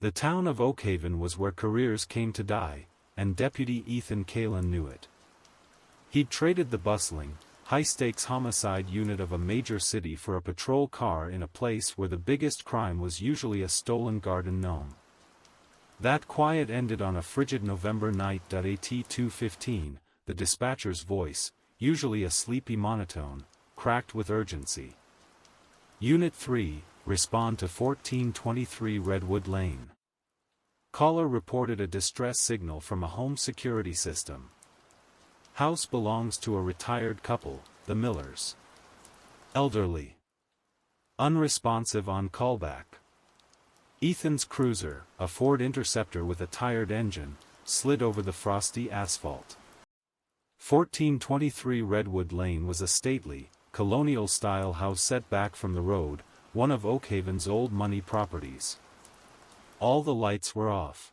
The town of Oakhaven was where careers came to die, and Deputy Ethan Kaelen knew it. He'd traded the bustling, high-stakes homicide unit of a major city for a patrol car in a place where the biggest crime was usually a stolen garden gnome. That quiet ended on a frigid November night. At 2:15, the dispatcher's voice, usually a sleepy monotone, cracked with urgency. Unit 3, respond to 1423 Redwood Lane. Caller reported a distress signal from a home security system. House belongs to a retired couple, the Millers. Elderly. Unresponsive on callback. Ethan's cruiser, a Ford Interceptor with a tired engine, slid over the frosty asphalt. 1423 Redwood Lane was a stately, colonial-style house set back from the road, one of Oakhaven's old money properties. All the lights were off.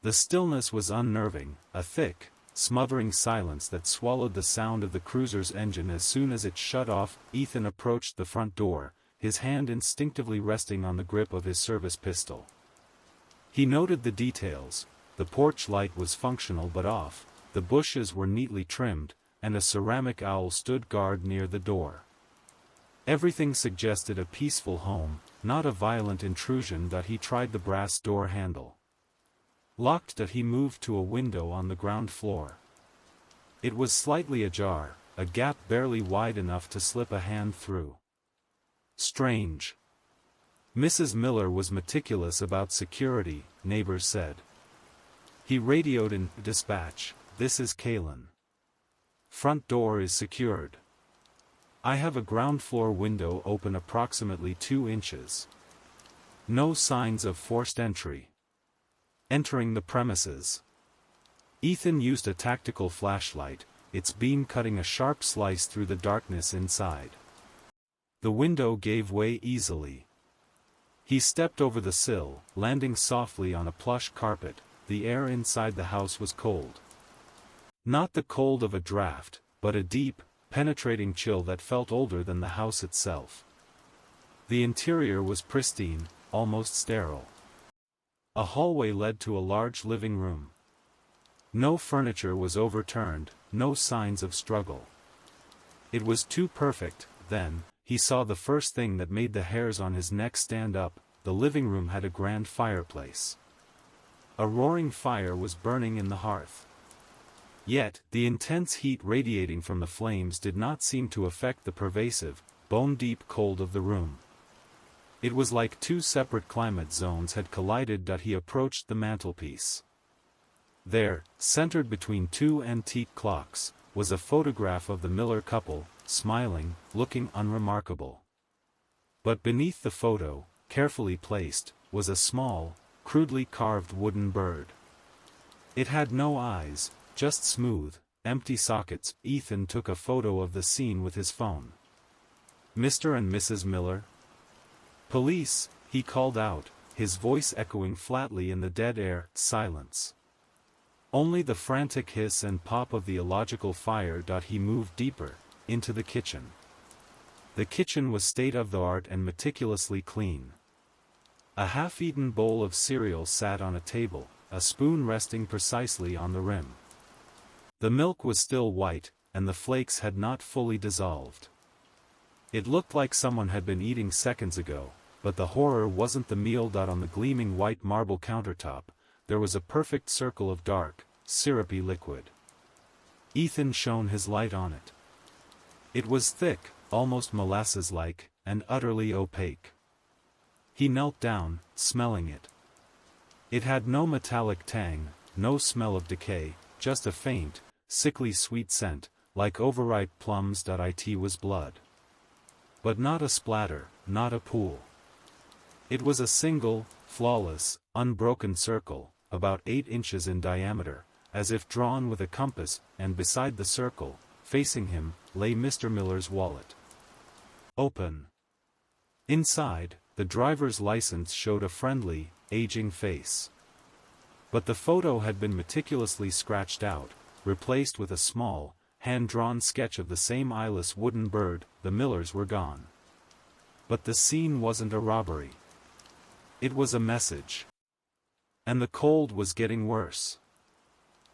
The stillness was unnerving, a thick, smothering silence that swallowed the sound of the cruiser's engine as soon as it shut off. Ethan approached the front door, his hand instinctively resting on the grip of his service pistol. He noted the details. The porch light was functional but off, the bushes were neatly trimmed, and a ceramic owl stood guard near the door. Everything suggested a peaceful home, not a violent intrusion. That he tried the brass door handle. Locked. That he moved to a window on the ground floor. It was slightly ajar, a gap barely wide enough to slip a hand through. Strange. Mrs. Miller was meticulous about security, neighbors said. He radioed in dispatch, "This is Kaelen. Front door is secured. I have a ground floor window open approximately 2 inches. No signs of forced entry. Entering the premises." Ethan used a tactical flashlight, its beam cutting a sharp slice through the darkness inside. The window gave way easily. He stepped over the sill, landing softly on a plush carpet. The air inside the house was cold. Not the cold of a draft, but a deep, penetrating chill that felt older than the house itself. The interior was pristine, almost sterile. A hallway led to a large living room. No furniture was overturned, no signs of struggle. It was too perfect. Then he saw the first thing that made the hairs on his neck stand up. The living room had a grand fireplace. A roaring fire was burning in the hearth. Yet, the intense heat radiating from the flames did not seem to affect the pervasive, bone-deep cold of the room. It was like 2 separate climate zones had collided. He approached the mantelpiece. There, centered between 2 antique clocks, was a photograph of the Miller couple, smiling, looking unremarkable. But beneath the photo, carefully placed, was a small, crudely carved wooden bird. It had no eyes, just smooth, empty sockets. Ethan took a photo of the scene with his phone. "Mr. and Mrs. Miller?" "Police," he called out, his voice echoing flatly in the dead air. Silence. Only the frantic hiss and pop of the illogical fire. He moved deeper, into the kitchen. The kitchen was state-of-the-art and meticulously clean. A half-eaten bowl of cereal sat on a table, a spoon resting precisely on the rim. The milk was still white, and the flakes had not fully dissolved. It looked like someone had been eating seconds ago, but the horror wasn't the meal. On the gleaming white marble countertop, there was a perfect circle of dark, syrupy liquid. Ethan shone his light on it. It was thick, almost molasses-like, and utterly opaque. He knelt down, smelling it. It had no metallic tang, no smell of decay, just a faint, sickly sweet scent, like overripe plums. It was blood. But not a splatter, not a pool. It was a single, flawless, unbroken circle, about 8 inches in diameter, as if drawn with a compass, and beside the circle, facing him, lay Mr. Miller's wallet. Open. Inside, the driver's license showed a friendly, aging face. But the photo had been meticulously scratched out, replaced with a small, hand-drawn sketch of the same eyeless wooden bird. The Millers were gone. But the scene wasn't a robbery. It was a message. And the cold was getting worse.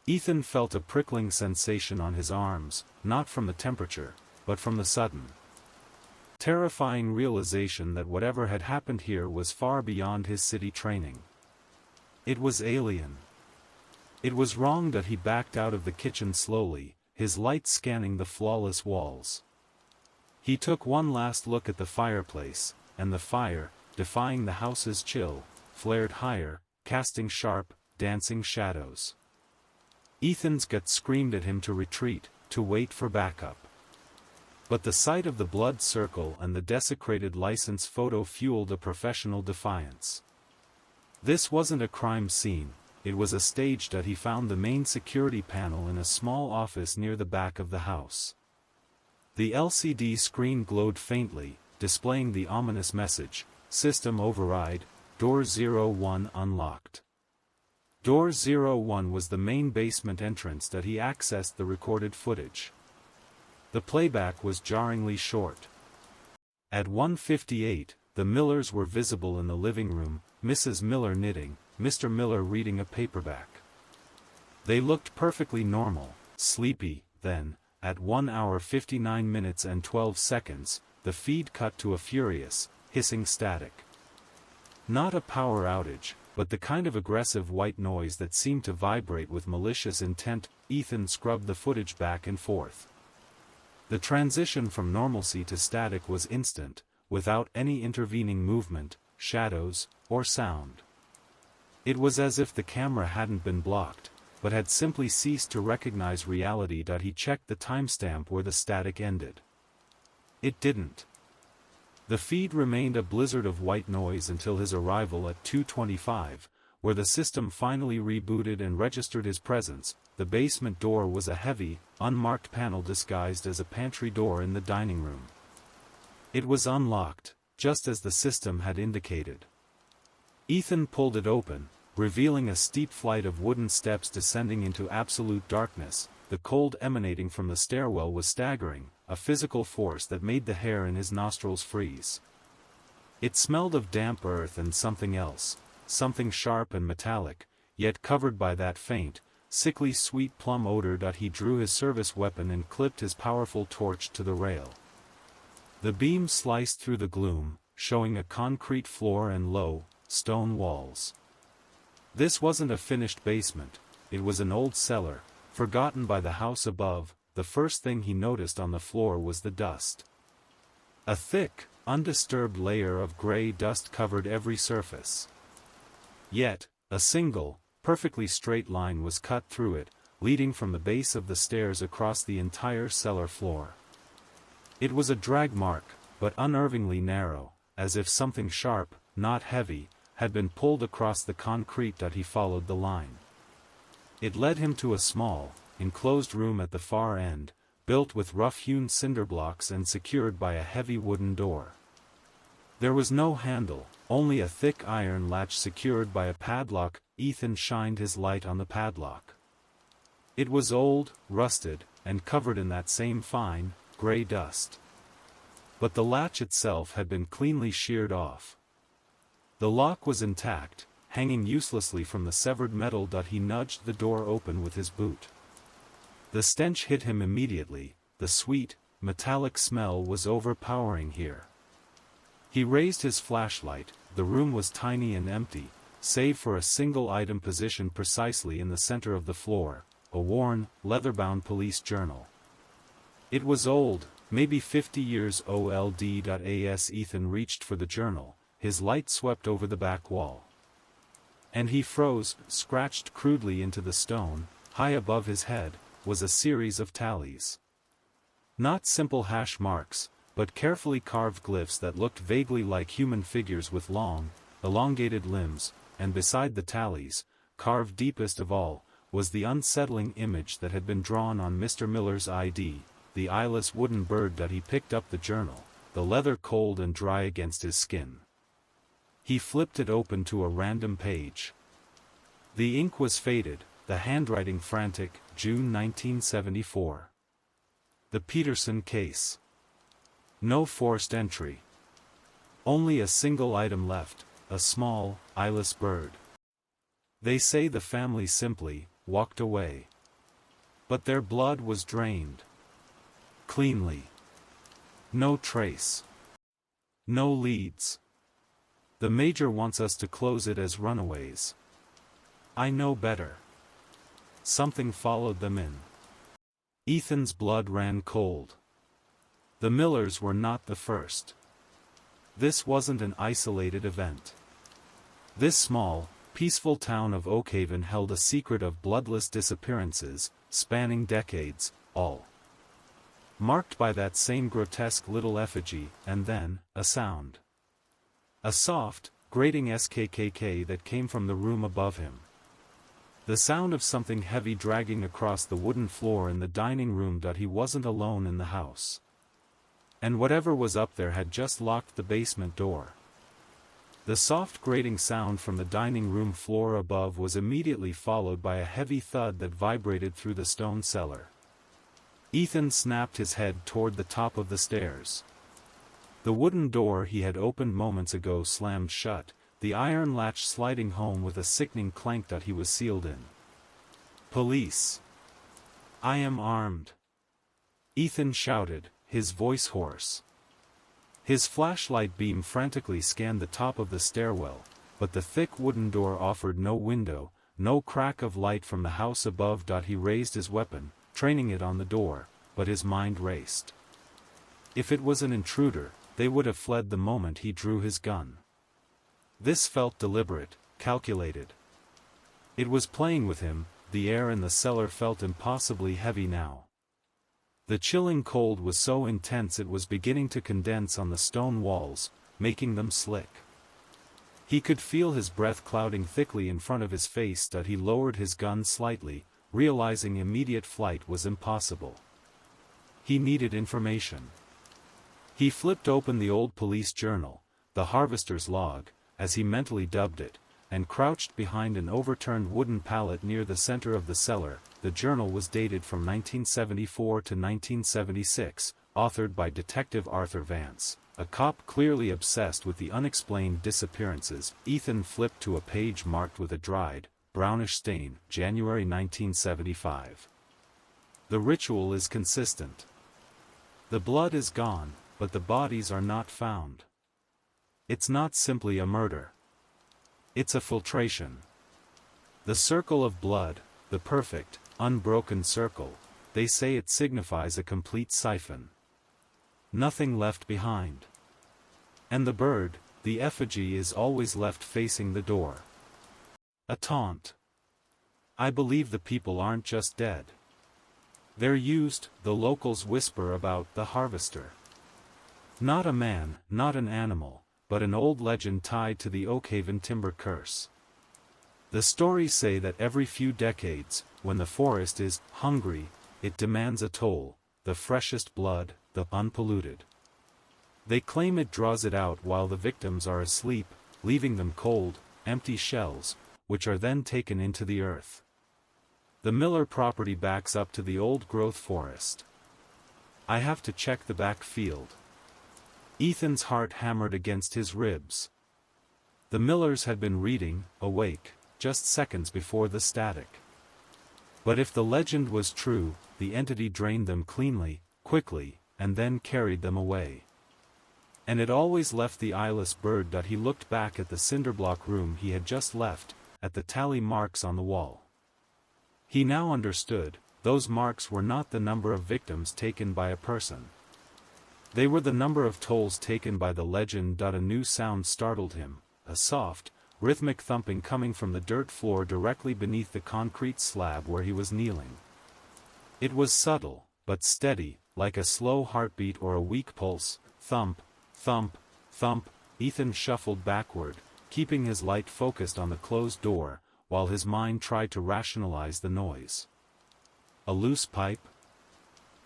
Ethan felt a prickling sensation on his arms, not from the temperature, but from the sudden, terrifying realization that whatever had happened here was far beyond his city training. It was alien. It was wrong that he backed out of the kitchen slowly, his light scanning the flawless walls. He took one last look at the fireplace, and the fire, defying the house's chill, flared higher, casting sharp, dancing shadows. Ethan's gut screamed at him to retreat, to wait for backup. But the sight of the blood circle and the desecrated license photo fueled a professional defiance. This wasn't a crime scene, it was a stage that he found the main security panel in a small office near the back of the house. The LCD screen glowed faintly, displaying the ominous message, "System override, Door 01 unlocked." Door 01 was the main basement entrance that he accessed the recorded footage. The playback was jarringly short. At 1:58, the Millers were visible in the living room, Mrs. Miller knitting, Mr. Miller reading a paperback. They looked perfectly normal, sleepy. Then, at 1 hour 59 minutes and 12 seconds, the feed cut to a furious, hissing static. Not a power outage, but the kind of aggressive white noise that seemed to vibrate with malicious intent. Ethan scrubbed the footage back and forth. The transition from normalcy to static was instant, without any intervening movement, shadows, or sound. It was as if the camera hadn't been blocked, but had simply ceased to recognize reality. He checked the timestamp where the static ended. It didn't. The feed remained a blizzard of white noise until his arrival at 2:25, where the system finally rebooted and registered his presence. The basement door was a heavy, unmarked panel disguised as a pantry door in the dining room. It was unlocked, just as the system had indicated. Ethan pulled it open, revealing a steep flight of wooden steps descending into absolute darkness. The cold emanating from the stairwell was staggering, a physical force that made the hair in his nostrils freeze. It smelled of damp earth and something else, something sharp and metallic, yet covered by that faint, sickly sweet plum odor. He drew his service weapon and clipped his powerful torch to the rail. The beam sliced through the gloom, showing a concrete floor and low, stone walls. This wasn't a finished basement, it was an old cellar, forgotten by the house above. The first thing he noticed on the floor was the dust. A thick, undisturbed layer of gray dust covered every surface. Yet, a single, perfectly straight line was cut through it, leading from the base of the stairs across the entire cellar floor. It was a drag mark, but unnervingly narrow, as if something sharp, not heavy, had been pulled across the concrete. He followed the line. It led him to a small, enclosed room at the far end, built with rough-hewn cinder blocks and secured by a heavy wooden door. There was no handle, only a thick iron latch secured by a padlock. Ethan shined his light on the padlock. It was old, rusted, and covered in that same fine, gray dust. But the latch itself had been cleanly sheared off. The lock was intact, hanging uselessly from the severed metal. He nudged the door open with his boot. The stench hit him immediately. The sweet, metallic smell was overpowering here. He raised his flashlight. The room was tiny and empty, save for a single item positioned precisely in the center of the floor, a worn, leather-bound police journal. It was old, maybe 50 years old. As Ethan reached for the journal, his light swept over the back wall. And he froze, scratched crudely into the stone. High above his head was a series of tallies. Not simple hash marks, but carefully carved glyphs that looked vaguely like human figures with long, elongated limbs. And beside the tallies, carved deepest of all, was the unsettling image that had been drawn on Mr. Miller's ID, the eyeless wooden bird. He picked up the journal, the leather cold and dry against his skin. He flipped it open to a random page. The ink was faded, the handwriting frantic. June 1974. The Peterson case. No forced entry. Only a single item left, a small, eyeless bird. They say the family simply walked away. But their blood was drained. Cleanly. No trace. No leads. The Major wants us to close it as runaways. I know better. Something followed them in. Ethan's blood ran cold. The Millers were not the first. This wasn't an isolated event. This small, peaceful town of Oakhaven held a secret of bloodless disappearances, spanning decades, all marked by that same grotesque little effigy, and then, a sound. A soft, grating skkk that came from the room above him. The sound of something heavy dragging across the wooden floor in the dining room. He wasn't alone in the house. And whatever was up there had just locked the basement door. The soft grating sound from the dining room floor above was immediately followed by a heavy thud that vibrated through the stone cellar. Ethan snapped his head toward the top of the stairs. The wooden door he had opened moments ago slammed shut, the iron latch sliding home with a sickening clank. He was sealed in. Police! I am armed! Ethan shouted, his voice hoarse. His flashlight beam frantically scanned the top of the stairwell, but the thick wooden door offered no window, no crack of light from the house above. He raised his weapon, training it on the door, but his mind raced. If it was an intruder, they would have fled the moment he drew his gun. This felt deliberate, calculated. It was playing with him. The air in the cellar felt impossibly heavy now. The chilling cold was so intense it was beginning to condense on the stone walls, making them slick. He could feel his breath clouding thickly in front of his face. He lowered his gun slightly, realizing immediate flight was impossible. He needed information. He flipped open the old police journal, the Harvester's Log, as he mentally dubbed it, and crouched behind an overturned wooden pallet near the center of the cellar. The journal was dated from 1974 to 1976, authored by Detective Arthur Vance, a cop clearly obsessed with the unexplained disappearances. Ethan flipped to a page marked with a dried, brownish stain, January 1975. The ritual is consistent. The blood is gone, but the bodies are not found. It's not simply a murder. It's a filtration. The circle of blood, the perfect, unbroken circle, they say it signifies a complete siphon. Nothing left behind. And the bird, the effigy, is always left facing the door. A taunt. I believe the people aren't just dead. They're used, the locals whisper about the harvester. Not a man, not an animal, but an old legend tied to the Oakhaven timber curse. The stories say that every few decades, when the forest is hungry, it demands a toll, the freshest blood, the unpolluted. They claim it draws it out while the victims are asleep, leaving them cold, empty shells, which are then taken into the earth. The Miller property backs up to the old-growth forest. I have to check the back field. Ethan's heart hammered against his ribs. The Millers had been reading, awake, just seconds before the static. But if the legend was true, the entity drained them cleanly, quickly, and then carried them away. And it always left the eyeless bird. He looked back at the cinderblock room he had just left, at the tally marks on the wall. He now understood, those marks were not the number of victims taken by a person. They were the number of tolls taken by the legend. A new sound startled him, a soft, rhythmic thumping coming from the dirt floor directly beneath the concrete slab where he was kneeling. It was subtle, but steady, like a slow heartbeat or a weak pulse. Thump, thump, thump. Ethan shuffled backward, keeping his light focused on the closed door, while his mind tried to rationalize the noise. A loose pipe?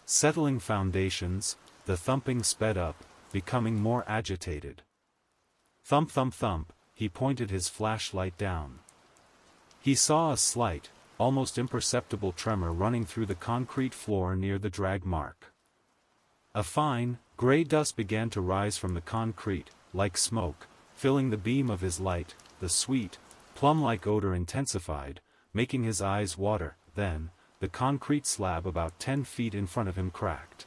Settling foundations. The thumping sped up, becoming more agitated. Thump thump thump, he pointed his flashlight down. He saw a slight, almost imperceptible tremor running through the concrete floor near the drag mark. A fine, gray dust began to rise from the concrete, like smoke, filling the beam of his light. The sweet, plum-like odor intensified, making his eyes water. Then, the concrete slab about 10 feet in front of him cracked.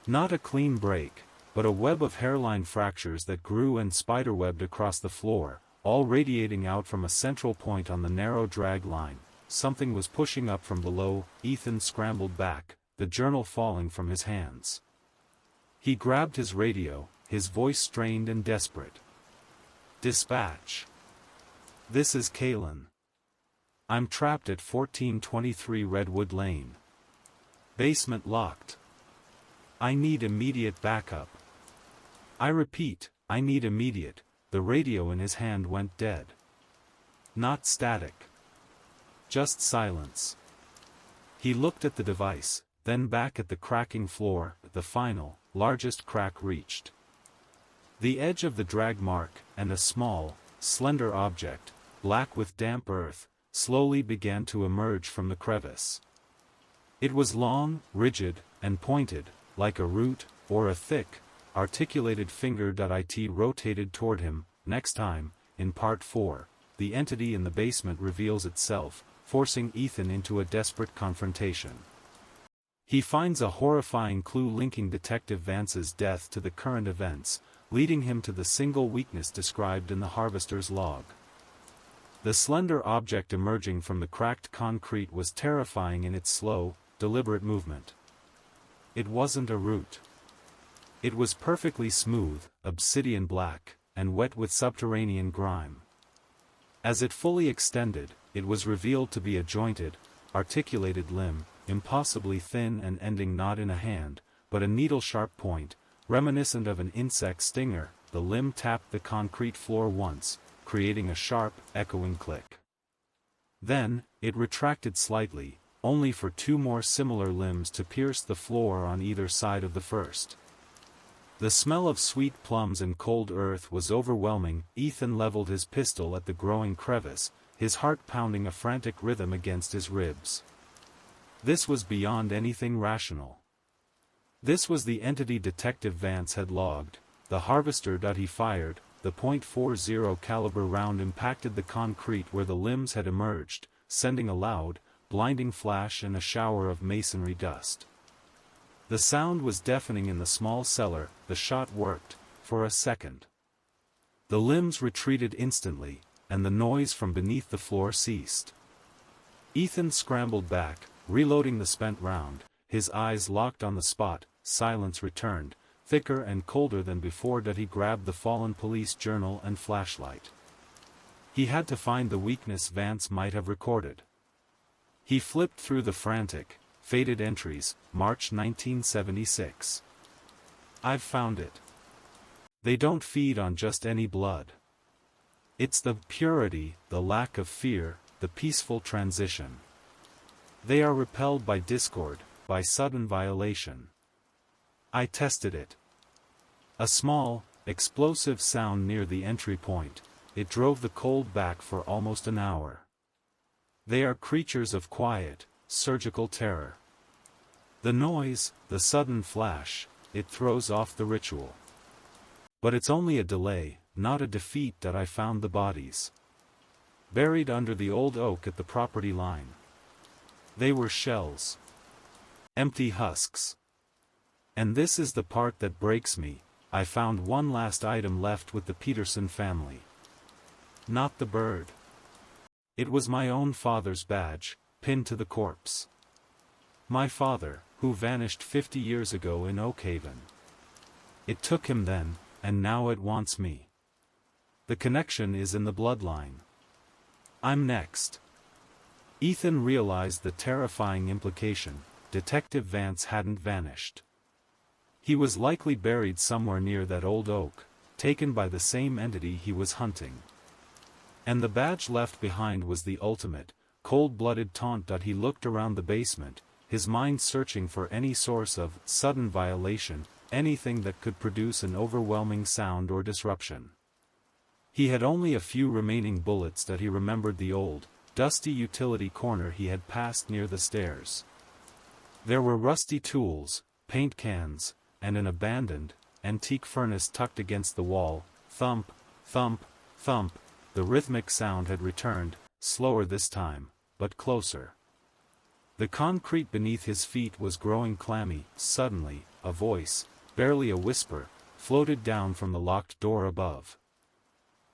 Not a clean break, but a web of hairline fractures that grew and spiderwebbed across the floor, all radiating out from a central point on the narrow drag line. Something was pushing up from below. Ethan scrambled back, the journal falling from his hands. He grabbed his radio, his voice strained and desperate. "Dispatch. This is Kaelen. I'm trapped at 1423 Redwood Lane. Basement locked. I need immediate backup. I repeat, I need immediate." The radio in his hand went dead. Not static. Just silence. He looked at the device, then back at the cracking floor. The final, largest crack reached the edge of the drag mark, and a small, slender object, black with damp earth, slowly began to emerge from the crevice. It was long, rigid, and pointed, like a root, or a thick, articulated finger. It rotated toward him. Next time, in Part 4, the entity in the basement reveals itself, forcing Ethan into a desperate confrontation. He finds a horrifying clue linking Detective Vance's death to the current events, leading him to the single weakness described in the harvester's log. The slender object emerging from the cracked concrete was terrifying in its slow, deliberate movement. It wasn't a root. It was perfectly smooth, obsidian black, and wet with subterranean grime. As it fully extended, it was revealed to be a jointed, articulated limb, impossibly thin and ending not in a hand, but a needle-sharp point, reminiscent of an insect stinger. The limb tapped the concrete floor once, creating a sharp, echoing click. Then, it retracted slightly, only for two more similar limbs to pierce the floor on either side of the first. The smell of sweet plums and cold earth was overwhelming. Ethan leveled his pistol at the growing crevice, his heart pounding a frantic rhythm against his ribs. This was beyond anything rational. This was the entity Detective Vance had logged. The harvester. He fired. The .40 caliber round impacted the concrete where the limbs had emerged, sending a loud, blinding flash and a shower of masonry dust. The sound was deafening in the small cellar. The shot worked, for a second. The limbs retreated instantly, and the noise from beneath the floor ceased. Ethan scrambled back, reloading the spent round, his eyes locked on the spot. Silence returned, thicker and colder than before. He grabbed the fallen police journal and flashlight. He had to find the weakness Vance might have recorded. He flipped through the frantic, faded entries. March 1976. I've found it. They don't feed on just any blood. It's the purity, the lack of fear, the peaceful transition. They are repelled by discord, by sudden violation. I tested it. A small, explosive sound near the entry point. It drove the cold back for almost an hour. They are creatures of quiet, surgical terror. The noise, the sudden flash, it throws off the ritual. But it's only a delay, not a defeat. I found the bodies. Buried under the old oak at the property line. They were shells. Empty husks. And this is the part that breaks me. I found one last item left with the Peterson family. Not the bird. It was my own father's badge, pinned to the corpse. My father, who vanished 50 years ago in Oakhaven. It took him then, and now it wants me. The connection is in the bloodline. I'm next. Ethan realized the terrifying implication. Detective Vance hadn't vanished. He was likely buried somewhere near that old oak, taken by the same entity he was hunting. And the badge left behind was the ultimate, cold-blooded taunt. He looked around the basement, his mind searching for any source of sudden violation, anything that could produce an overwhelming sound or disruption. He had only a few remaining bullets. He remembered the old, dusty utility corner he had passed near the stairs. There were rusty tools, paint cans, and an abandoned, antique furnace tucked against the wall. Thump, thump, thump, the rhythmic sound had returned, slower this time, but closer. The concrete beneath his feet was growing clammy. Suddenly, a voice, barely a whisper, floated down from the locked door above.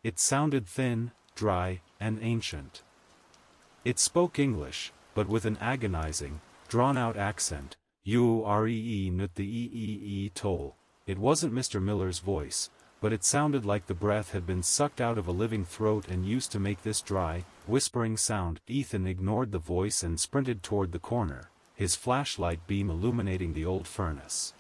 It sounded thin, dry, and ancient. It spoke English, but with an agonizing, drawn-out accent. "U-R-E-E nut the E-E-E toll." It wasn't Mr. Miller's voice, but it sounded like the breath had been sucked out of a living throat and used to make this dry, whispering sound. Ethan ignored the voice and sprinted toward the corner, his flashlight beam illuminating the old furnace.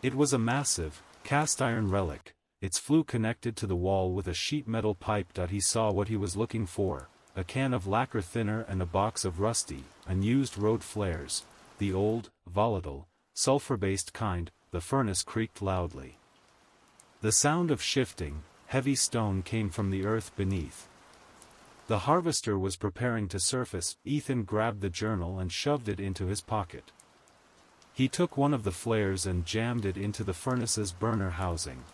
It was a massive, cast-iron relic, its flue connected to the wall with a sheet metal pipe. He saw what he was looking for, a can of lacquer thinner and a box of rusty, unused road flares, the old, volatile, sulfur-based kind. The furnace creaked loudly. The sound of shifting, heavy stone came from the earth beneath. The harvester was preparing to surface. Ethan grabbed the journal and shoved it into his pocket. He took one of the flares and jammed it into the furnace's burner housing.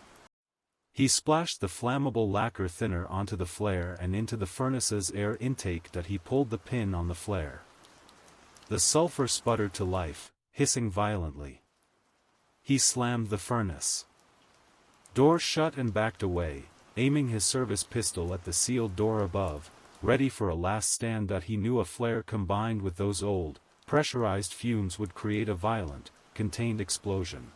He splashed the flammable lacquer thinner onto the flare and into the furnace's air intake. He pulled the pin on the flare. The sulfur sputtered to life, hissing violently. He slammed the furnace door shut and backed away, aiming his service pistol at the sealed door above, ready for a last stand. He knew a flare combined with those old, pressurized fumes would create a violent, contained explosion.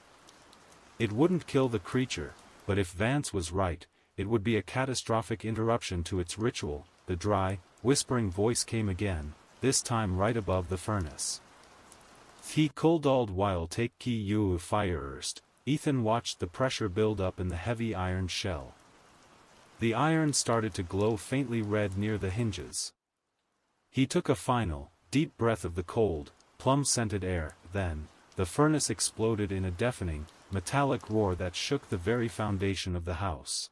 It wouldn't kill the creature, but if Vance was right, it would be a catastrophic interruption to its ritual. The dry, whispering voice came again, this time right above the furnace. "He cold while take key you fire erst." Ethan watched the pressure build up in the heavy iron shell. The iron started to glow faintly red near the hinges. He took a final, deep breath of the cold, plum-scented air. Then, the furnace exploded in a deafening, metallic roar that shook the very foundation of the house.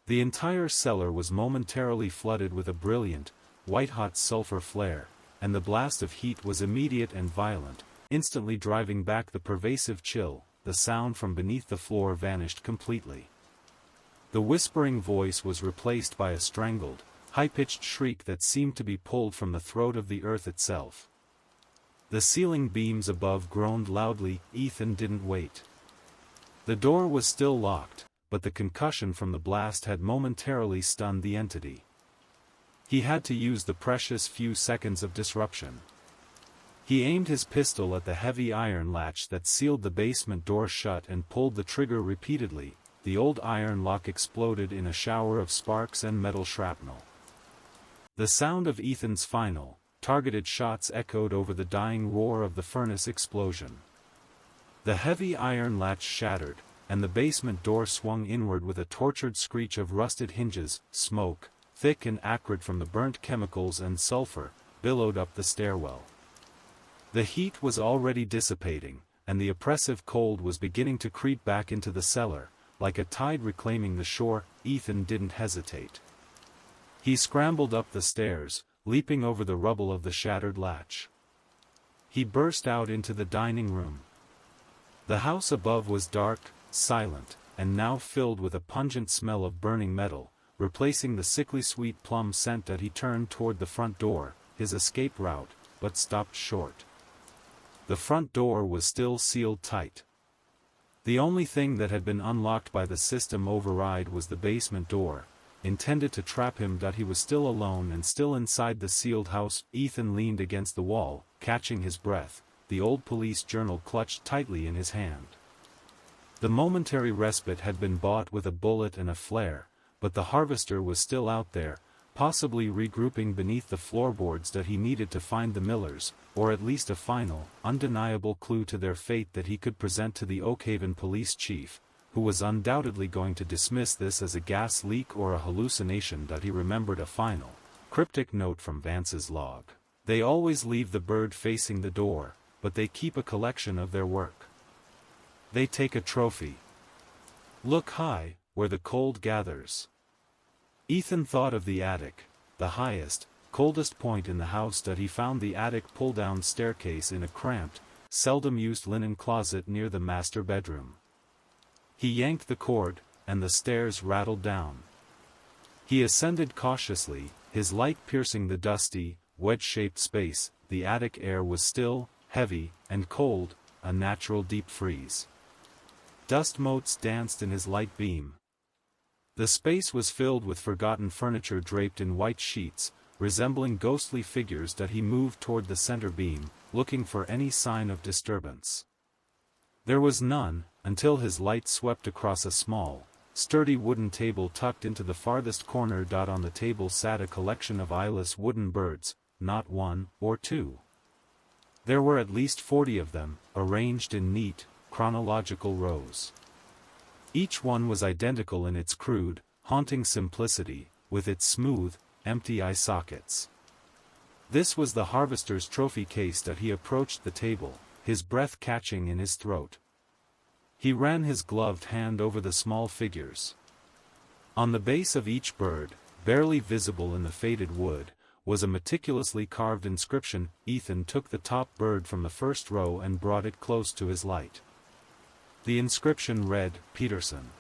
The entire cellar was momentarily flooded with a brilliant, white-hot sulfur flare, and the blast of heat was immediate and violent, instantly driving back the pervasive chill. The sound from beneath the floor vanished completely. The whispering voice was replaced by a strangled, high-pitched shriek that seemed to be pulled from the throat of the earth itself. The ceiling beams above groaned loudly. Ethan didn't wait. The door was still locked, but the concussion from the blast had momentarily stunned the entity. He had to use the precious few seconds of disruption. He aimed his pistol at the heavy iron latch that sealed the basement door shut and pulled the trigger repeatedly. The old iron lock exploded in a shower of sparks and metal shrapnel. The sound of Ethan's final, targeted shots echoed over the dying roar of the furnace explosion. The heavy iron latch shattered, and the basement door swung inward with a tortured screech of rusted hinges. Smoke, thick and acrid from the burnt chemicals and sulfur, billowed up the stairwell. The heat was already dissipating, and the oppressive cold was beginning to creep back into the cellar, like a tide reclaiming the shore. Ethan didn't hesitate. He scrambled up the stairs, leaping over the rubble of the shattered latch. He burst out into the dining room. The house above was dark, silent, and now filled with a pungent smell of burning metal, replacing the sickly sweet plum scent. He turned toward the front door, his escape route, but stopped short. The front door was still sealed tight. The only thing that had been unlocked by the system override was the basement door, intended to trap him. He was still alone and still inside the sealed house. Ethan leaned against the wall, catching his breath, the old police journal clutched tightly in his hand. The momentary respite had been bought with a bullet and a flare, but the harvester was still out there, possibly regrouping beneath the floorboards. He needed to find the Millers, or at least a final, undeniable clue to their fate that he could present to the Oakhaven police chief, who was undoubtedly going to dismiss this as a gas leak or a hallucination. He remembered a final, cryptic note from Vance's log. They always leave the bird facing the door, but they keep a collection of their work. They take a trophy. Look high, where the cold gathers. Ethan thought of the attic, the highest, coldest point in the house. He found the attic pull-down staircase in a cramped, seldom-used linen closet near the master bedroom. He yanked the cord, and the stairs rattled down. He ascended cautiously, his light piercing the dusty, wedge-shaped space. The attic air was still, heavy, and cold, a natural deep freeze. Dust motes danced in his light beam. The space was filled with forgotten furniture draped in white sheets, resembling ghostly figures that he moved toward the center beam, looking for any sign of disturbance. There was none, until his light swept across a small, sturdy wooden table tucked into the farthest corner. On the table sat a collection of eyeless wooden birds, not one or two. There were at least 40 of them, arranged in neat, chronological rows. Each one was identical in its crude, haunting simplicity, with its smooth, empty eye sockets. This was the harvester's trophy case. He approached the table, his breath catching in his throat. He ran his gloved hand over the small figures. On the base of each bird, barely visible in the faded wood, was a meticulously carved inscription. Ethan took the top bird from the first row and brought it close to his light. The inscription read, Peterson.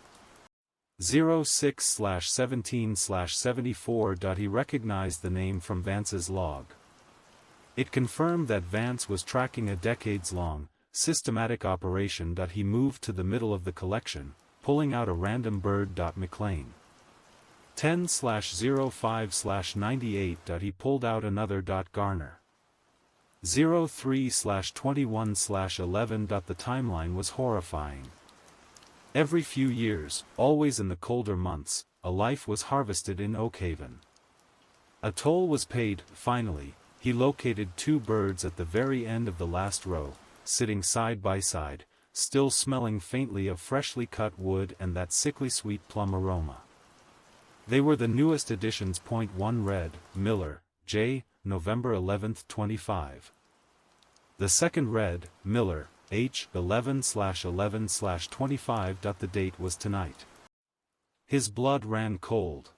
06/17/74. He recognized the name from Vance's log. It confirmed that Vance was tracking a decades-long, systematic operation. He moved to the middle of the collection, pulling out a random bird. McLean. 10/05/98. He pulled out another. Garner. 03/21/11. The timeline was horrifying. Every few years, always in the colder months, a life was harvested in Oakhaven. A toll was paid. Finally, he located 2 birds at the very end of the last row, sitting side by side, still smelling faintly of freshly cut wood and that sickly sweet plum aroma. They were the newest additions. One read, Miller, J., November 11, 25. The second read, Miller, H. 11/11/25. The date was tonight. His blood ran cold.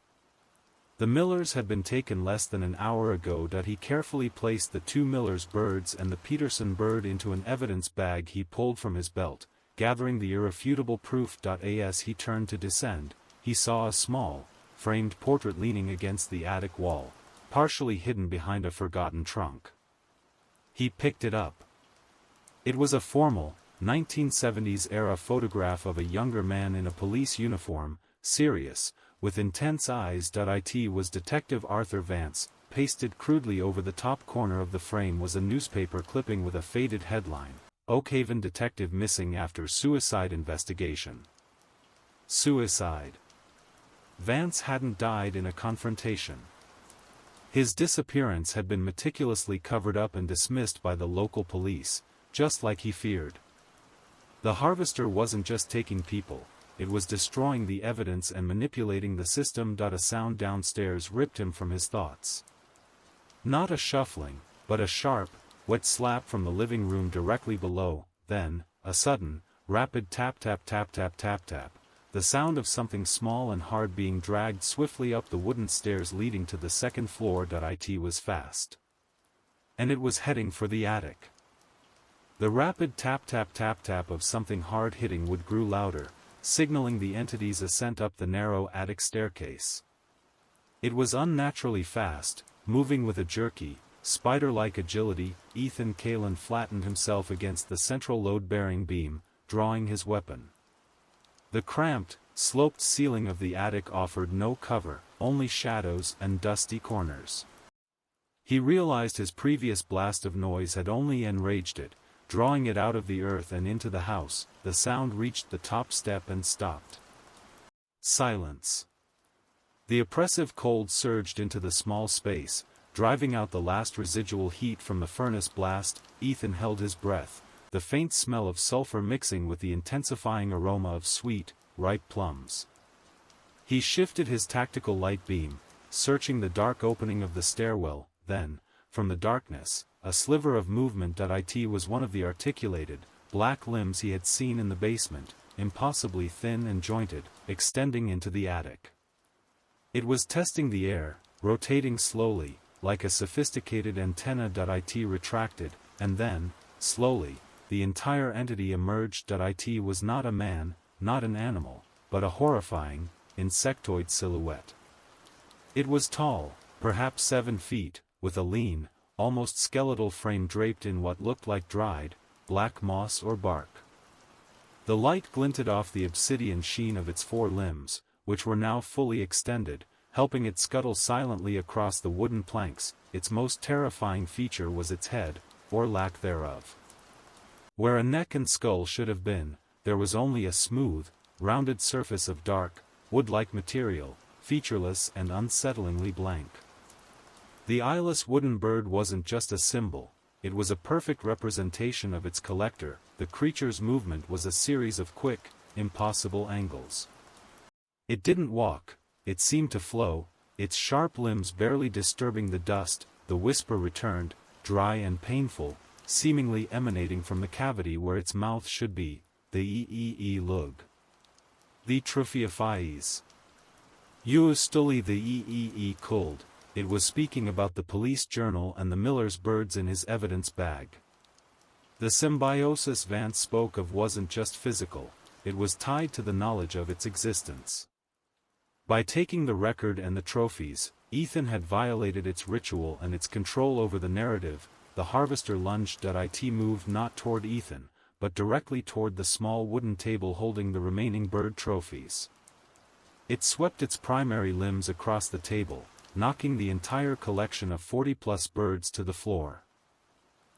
The Millers had been taken less than an hour ago. He carefully placed the 2 Millers birds and the Peterson bird into an evidence bag he pulled from his belt, gathering the irrefutable proof. As he turned to descend, he saw a small, framed portrait leaning against the attic wall, partially hidden behind a forgotten trunk. He picked it up. It was a formal, 1970s-era photograph of a younger man in a police uniform, serious, with intense eyes. It was Detective Arthur Vance. Pasted crudely over the top corner of the frame was a newspaper clipping with a faded headline, Oakhaven detective missing after suicide investigation. Suicide. Vance hadn't died in a confrontation. His disappearance had been meticulously covered up and dismissed by the local police, just like he feared. The harvester wasn't just taking people, it was destroying the evidence and manipulating the system. A sound downstairs ripped him from his thoughts. Not a shuffling, but a sharp, wet slap from the living room directly below, then, a sudden, rapid tap-tap-tap-tap-tap-tap, the sound of something small and hard being dragged swiftly up the wooden stairs leading to the second floor. It was fast. And it was heading for the attic. The rapid tap-tap-tap-tap of something hard hitting wood grew louder, signaling the entity's ascent up the narrow attic staircase. It was unnaturally fast, moving with a jerky, spider-like agility. Ethan Kaelen flattened himself against the central load-bearing beam, drawing his weapon. The cramped, sloped ceiling of the attic offered no cover, only shadows and dusty corners. He realized his previous blast of noise had only enraged it, drawing it out of the earth and into the house. The sound reached the top step and stopped. Silence. The oppressive cold surged into the small space, driving out the last residual heat from the furnace blast. Ethan held his breath, the faint smell of sulfur mixing with the intensifying aroma of sweet, ripe plums. He shifted his tactical light beam, searching the dark opening of the stairwell. Then, from the darkness, a sliver of movement. It was one of the articulated, black limbs he had seen in the basement, impossibly thin and jointed, extending into the attic. It was testing the air, rotating slowly, like a sophisticated antenna. It retracted, and then, slowly, the entire entity emerged. It was not a man, not an animal, but a horrifying, insectoid silhouette. It was tall, perhaps 7 feet, with a lean, almost skeletal frame draped in what looked like dried, black moss or bark. The light glinted off the obsidian sheen of its 4 limbs, which were now fully extended, helping it scuttle silently across the wooden planks. Its most terrifying feature was its head, or lack thereof. Where a neck and skull should have been, there was only a smooth, rounded surface of dark, wood-like material, featureless and unsettlingly blank. The eyeless wooden bird wasn't just a symbol, it was a perfect representation of its collector. The creature's movement was a series of quick, impossible angles. It didn't walk, it seemed to flow, its sharp limbs barely disturbing the dust. The whisper returned, dry and painful, seemingly emanating from the cavity where its mouth should be. The lug. The trophiophies. Stuli the cold. It was speaking about the police journal and the miller's birds in his evidence bag. The symbiosis Vance spoke of wasn't just physical, it was tied to the knowledge of its existence. By taking the record and the trophies, Ethan had violated its ritual and its control over the narrative. The harvester lunged. It moved not toward Ethan, but directly toward the small wooden table holding the remaining bird trophies. It swept its primary limbs across the table, knocking the entire collection of 40-plus birds to the floor.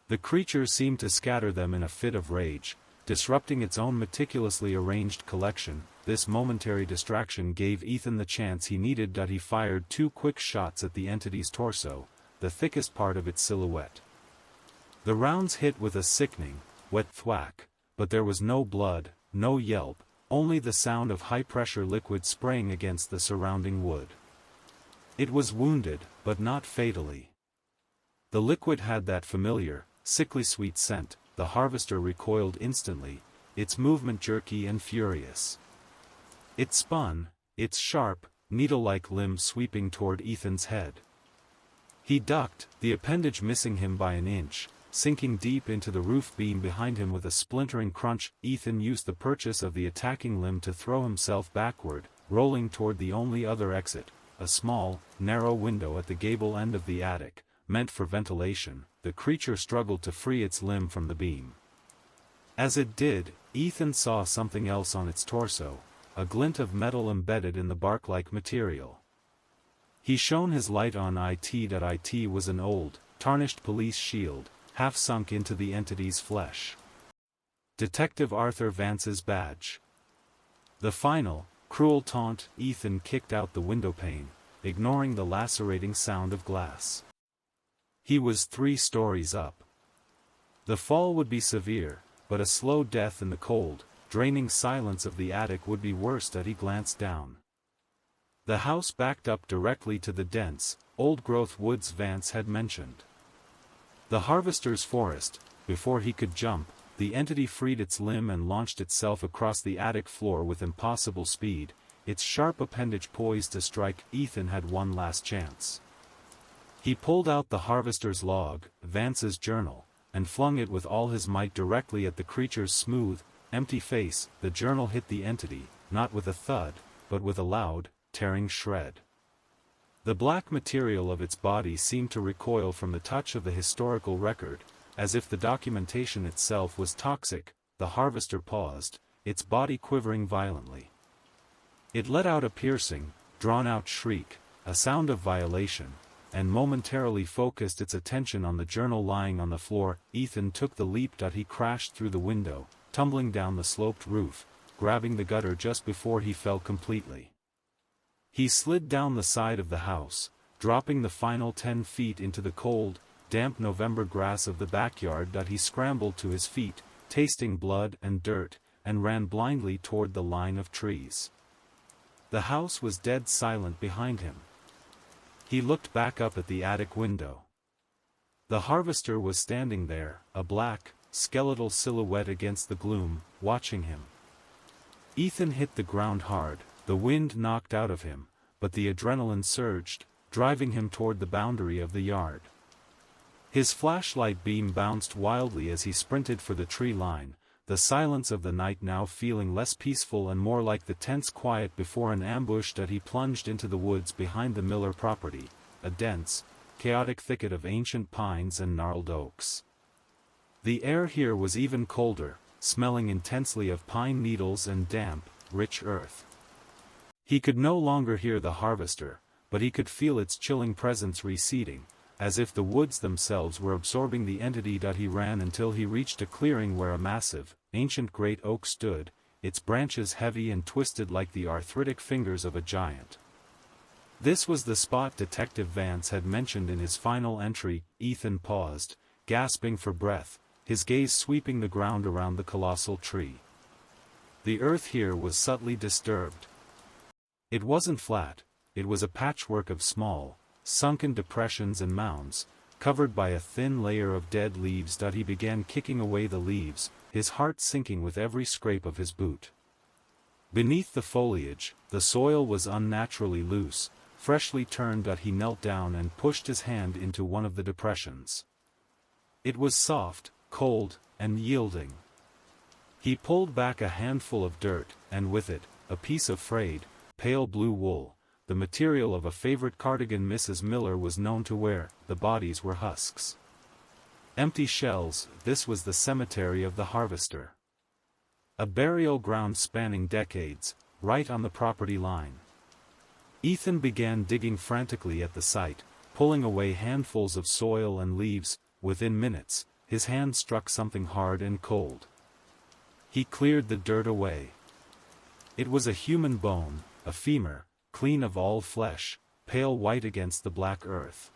The creature seemed to scatter them in a fit of rage, disrupting its own meticulously arranged collection. This momentary distraction gave Ethan the chance he needed. He fired 2 quick shots at the entity's torso, the thickest part of its silhouette. The rounds hit with a sickening, wet thwack, but there was no blood, no yelp, only the sound of high-pressure liquid spraying against the surrounding wood. It was wounded, but not fatally. The liquid had that familiar, sickly sweet scent. The harvester recoiled instantly, its movement jerky and furious. It spun, its sharp, needle-like limb sweeping toward Ethan's head. He ducked, the appendage missing him by an inch, sinking deep into the roof beam behind him with a splintering crunch. Ethan used the purchase of the attacking limb to throw himself backward, rolling toward the only other exit, a small, narrow window at the gable end of the attic, meant for ventilation. The creature struggled to free its limb from the beam. As it did, Ethan saw something else on its torso, a glint of metal embedded in the bark-like material. He shone his light on it. It was an old, tarnished police shield, half sunk into the entity's flesh. Detective Arthur Vance's badge. The final, cruel taunt. Ethan kicked out the windowpane, ignoring the lacerating sound of glass. He was 3 stories up. The fall would be severe, but a slow death in the cold, draining silence of the attic would be worse. He glanced down. The house backed up directly to the dense, old-growth woods Vance had mentioned. The harvester's forest. Before he could jump, the entity freed its limb and launched itself across the attic floor with impossible speed, its sharp appendage poised to strike. Ethan had one last chance. He pulled out the harvester's log, Vance's journal, and flung it with all his might directly at the creature's smooth, empty face. The journal hit the entity, not with a thud, but with a loud, tearing shred. The black material of its body seemed to recoil from the touch of the historical record, as if the documentation itself was toxic. The harvester paused, its body quivering violently. It let out a piercing, drawn-out shriek, a sound of violation, and momentarily focused its attention on the journal lying on the floor. Ethan took the leap. He crashed through the window, tumbling down the sloped roof, grabbing the gutter just before he fell completely. He slid down the side of the house, dropping the final 10 feet into the cold, damp November grass of the backyard. He scrambled to his feet, tasting blood and dirt, and ran blindly toward the line of trees. The house was dead silent behind him. He looked back up at the attic window. The harvester was standing there, a black, skeletal silhouette against the gloom, watching him. Ethan hit the ground hard, the wind knocked out of him, but the adrenaline surged, driving him toward the boundary of the yard. His flashlight beam bounced wildly as he sprinted for the tree line, the silence of the night now feeling less peaceful and more like the tense quiet before an ambush that he plunged into the woods behind the Miller property, a dense, chaotic thicket of ancient pines and gnarled oaks. The air here was even colder, smelling intensely of pine needles and damp, rich earth. He could no longer hear the harvester, but he could feel its chilling presence receding, as if the woods themselves were absorbing the entity that he ran until he reached a clearing where a massive, ancient great oak stood, its branches heavy and twisted like the arthritic fingers of a giant. This was the spot Detective Vance had mentioned in his final entry. Ethan paused, gasping for breath, his gaze sweeping the ground around the colossal tree. The earth here was subtly disturbed. It wasn't flat, it was a patchwork of small, sunken depressions and mounds, covered by a thin layer of dead leaves that he began kicking away the leaves, his heart sinking with every scrape of his boot. Beneath the foliage, the soil was unnaturally loose, freshly turned that he knelt down and pushed his hand into one of the depressions. It was soft, cold, and yielding. He pulled back a handful of dirt, and with it, a piece of frayed, pale blue wool, the material of a favorite cardigan Mrs. Miller was known to wear. The bodies were husks. Empty shells. This was the cemetery of the harvester. A burial ground spanning decades, right on the property line. Ethan began digging frantically at the site, pulling away handfuls of soil and leaves. Within minutes, his hand struck something hard and cold. He cleared the dirt away. It was a human bone, a femur, clean of all flesh, pale white against the black earth.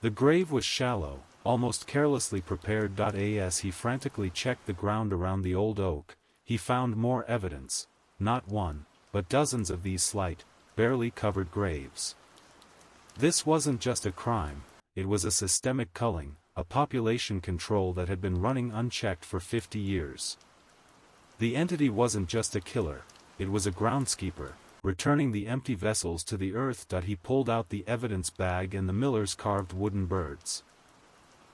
The grave was shallow, almost carelessly prepared. As he frantically checked the ground around the old oak, he found more evidence, not one, but dozens of these slight, barely covered graves. This wasn't just a crime, it was a systemic culling, a population control that had been running unchecked for 50 years. The entity wasn't just a killer, it was a groundskeeper, returning the empty vessels to the earth. He pulled out the evidence bag and the Miller's carved wooden birds.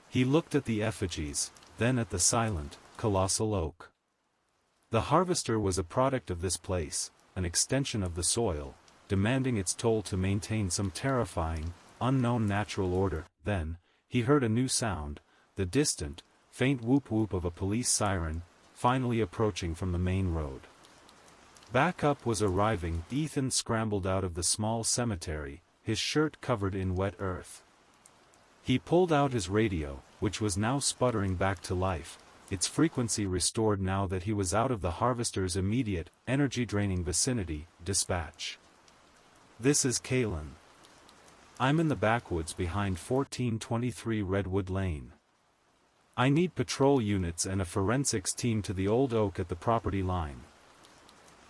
He looked at the effigies, then at the silent, colossal oak. The harvester was a product of this place, an extension of the soil, demanding its toll to maintain some terrifying, unknown natural order. Then, he heard a new sound, the distant, faint whoop-whoop of a police siren, finally approaching from the main road. Backup was arriving. Ethan scrambled out of the small cemetery, his shirt covered in wet earth. He pulled out his radio, which was now sputtering back to life, its frequency restored now that he was out of the harvester's immediate, energy-draining vicinity. Dispatch. This is Kaelen. I'm in the backwoods behind 1423 Redwood Lane. I need patrol units and a forensics team to the old oak at the property line.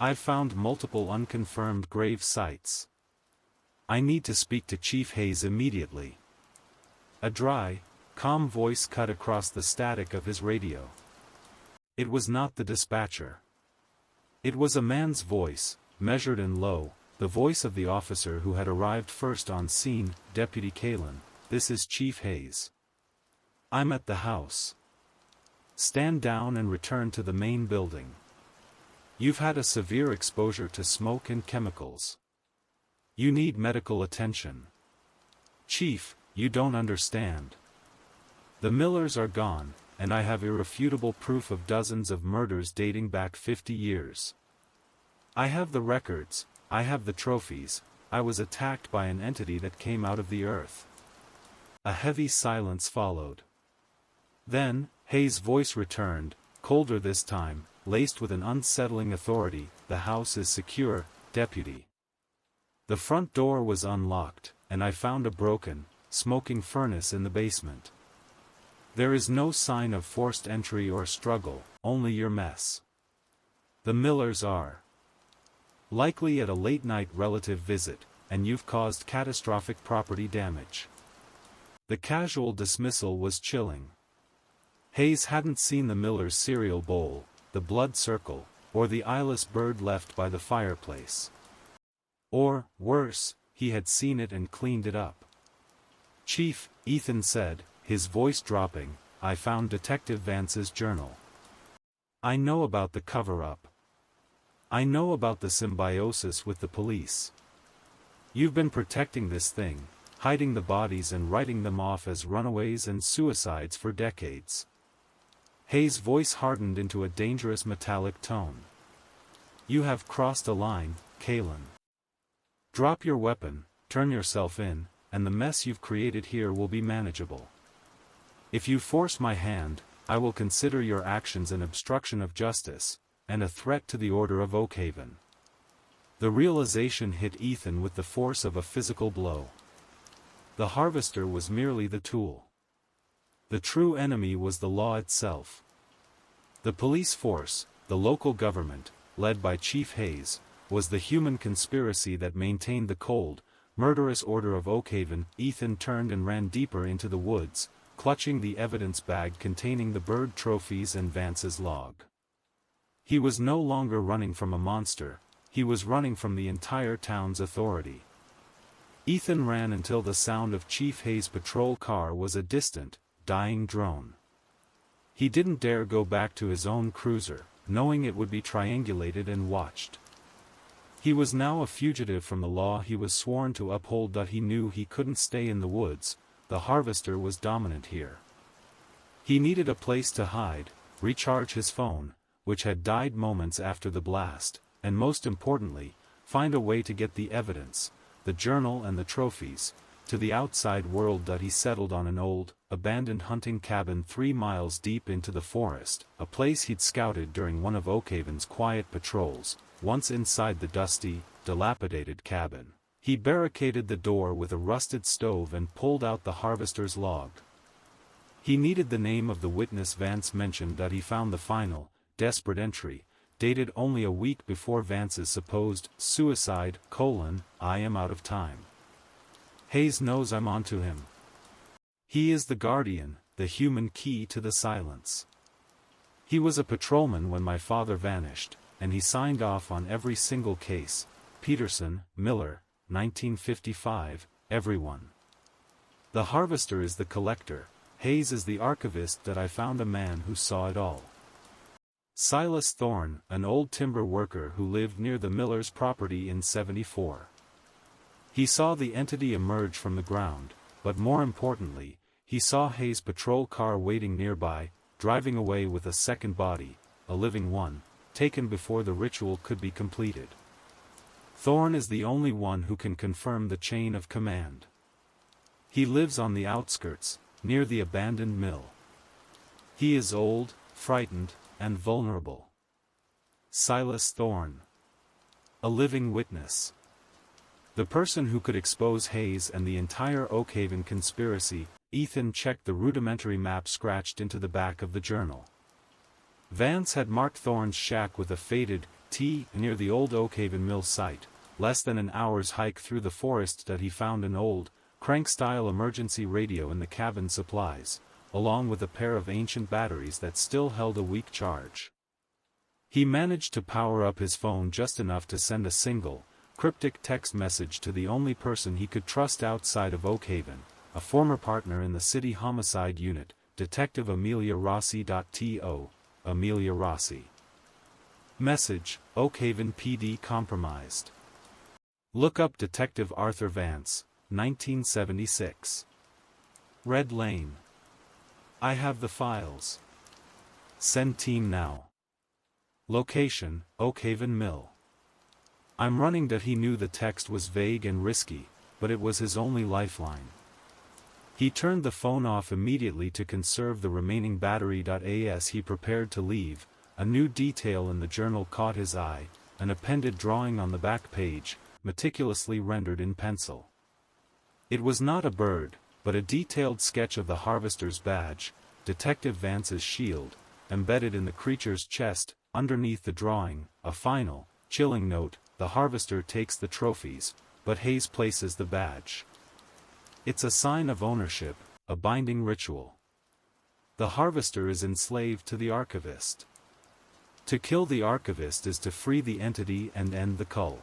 I've found multiple unconfirmed grave sites. I need to speak to Chief Hayes immediately. A dry, calm voice cut across the static of his radio. It was not the dispatcher. It was a man's voice, measured and low, the voice of the officer who had arrived first on scene. Deputy Kaelen, this is Chief Hayes. I'm at the house. Stand down and return to the main building. You've had a severe exposure to smoke and chemicals. You need medical attention. Chief, you don't understand. The Millers are gone, and I have irrefutable proof of dozens of murders dating back 50 years. I have the records, I have the trophies. I was attacked by an entity that came out of the earth. A heavy silence followed. Then, Hayes' voice returned, colder this time, laced with an unsettling authority. The house is secure, Deputy. The front door was unlocked, and I found a broken, smoking furnace in the basement. There is no sign of forced entry or struggle, only your mess. The Millers are likely at a late-night relative visit, and you've caused catastrophic property damage. The casual dismissal was chilling. Hayes hadn't seen the Millers' cereal bowl, the blood circle, or the eyeless bird left by the fireplace. Or, worse, he had seen it and cleaned it up. Chief, Ethan said, his voice dropping, I found Detective Vance's journal. I know about the cover-up. I know about the symbiosis with the police. You've been protecting this thing, hiding the bodies and writing them off as runaways and suicides for decades. Hayes' voice hardened into a dangerous metallic tone. You have crossed a line, Kaelen. Drop your weapon, turn yourself in, and the mess you've created here will be manageable. If you force my hand, I will consider your actions an obstruction of justice, and a threat to the order of Oakhaven. The realization hit Ethan with the force of a physical blow. The harvester was merely the tool. The true enemy was the law itself. The police force, the local government, led by Chief Hayes, was the human conspiracy that maintained the cold, murderous order of Oakhaven. Ethan turned and ran deeper into the woods, clutching the evidence bag containing the bird trophies and Vance's log. He was no longer running from a monster, he was running from the entire town's authority. Ethan ran until the sound of Chief Hayes' patrol car was a distant, dying drone. He didn't dare go back to his own cruiser, knowing it would be triangulated and watched. He was now a fugitive from the law he was sworn to uphold. He knew he couldn't stay in the woods, the harvester was dominant here. He needed a place to hide, recharge his phone, which had died moments after the blast, and most importantly, find a way to get the evidence, the journal and the trophies, to the outside world. He settled on an old, abandoned hunting cabin 3 miles deep into the forest, a place he'd scouted during one of Oakhaven's quiet patrols. Once inside the dusty, dilapidated cabin, he barricaded the door with a rusted stove and pulled out the harvester's log. He needed the name of the witness Vance mentioned. He found the final, desperate entry, dated only a week before Vance's supposed suicide: I am out of time. Hayes knows I'm onto him. He is the guardian, the human key to the silence. He was a patrolman when my father vanished, and he signed off on every single case. Peterson, Miller, 1955, everyone. The harvester is the collector, Hayes is the archivist. I found a man who saw it all. Silas Thorne, an old timber worker who lived near the Millers' property in '74. He saw the entity emerge from the ground, but more importantly, he saw Hayes' patrol car waiting nearby, driving away with a second body, a living one, taken before the ritual could be completed. Thorne is the only one who can confirm the chain of command. He lives on the outskirts, near the abandoned mill. He is old, frightened, and vulnerable. Silas Thorne. A living witness. The person who could expose Hayes and the entire Oakhaven conspiracy. Ethan checked the rudimentary map scratched into the back of the journal. Vance had marked Thorne's shack with a faded T near the old Oakhaven mill site. Less than an hour's hike through the forest. He found an old, crank-style emergency radio in the cabin supplies, along with a pair of ancient batteries that still held a weak charge. He managed to power up his phone just enough to send a single, cryptic text message to the only person he could trust outside of Oakhaven, a former partner in the city homicide unit, Detective Amelia Rossi. To Amelia Rossi. Message: Oakhaven PD compromised. Look up Detective Arthur Vance, 1976. Red Lane. I have the files. Send team now. Location: Oakhaven Mill. I'm running. He knew the text was vague and risky, but it was his only lifeline. He turned the phone off immediately to conserve the remaining battery. As he prepared to leave, a new detail in the journal caught his eye, an appended drawing on the back page, meticulously rendered in pencil. It was not a bird, but a detailed sketch of the harvester's badge, Detective Vance's shield, embedded in the creature's chest. Underneath the drawing, a final, chilling note: the harvester takes the trophies, but Hayes places the badge. It's a sign of ownership, a binding ritual. The harvester is enslaved to the archivist. To kill the archivist is to free the entity and end the cull.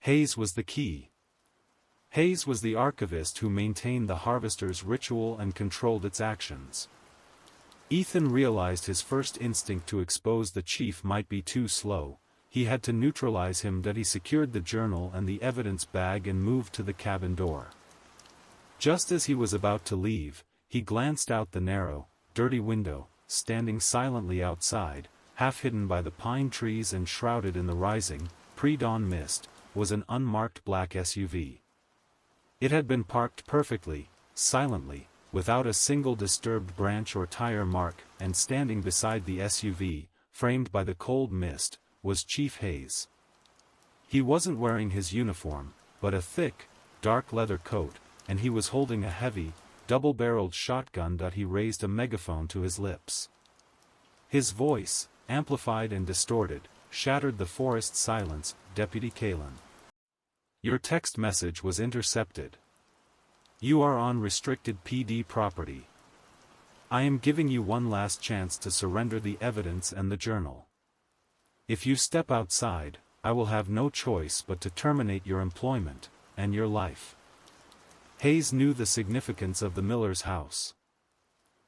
Hayes was the key. Hayes was the archivist who maintained the harvester's ritual and controlled its actions. Ethan realized his first instinct to expose the chief might be too slow. He had to neutralize him. That he secured the journal and the evidence bag and moved to the cabin door. Just as he was about to leave, he glanced out the narrow, dirty window. Standing silently outside, half hidden by the pine trees and shrouded in the rising, pre-dawn mist, was an unmarked black SUV. It had been parked perfectly, silently, without a single disturbed branch or tire mark, and standing beside the SUV, framed by the cold mist, was Chief Hayes. He wasn't wearing his uniform, but a thick, dark leather coat, and he was holding a heavy, double-barreled shotgun. He raised a megaphone to his lips. His voice, amplified and distorted, shattered the forest silence. "Deputy Kaelen. Your text message was intercepted. You are on restricted PD property. I am giving you one last chance to surrender the evidence and the journal. If you step outside, I will have no choice but to terminate your employment, and your life." Hayes knew the significance of the miller's house.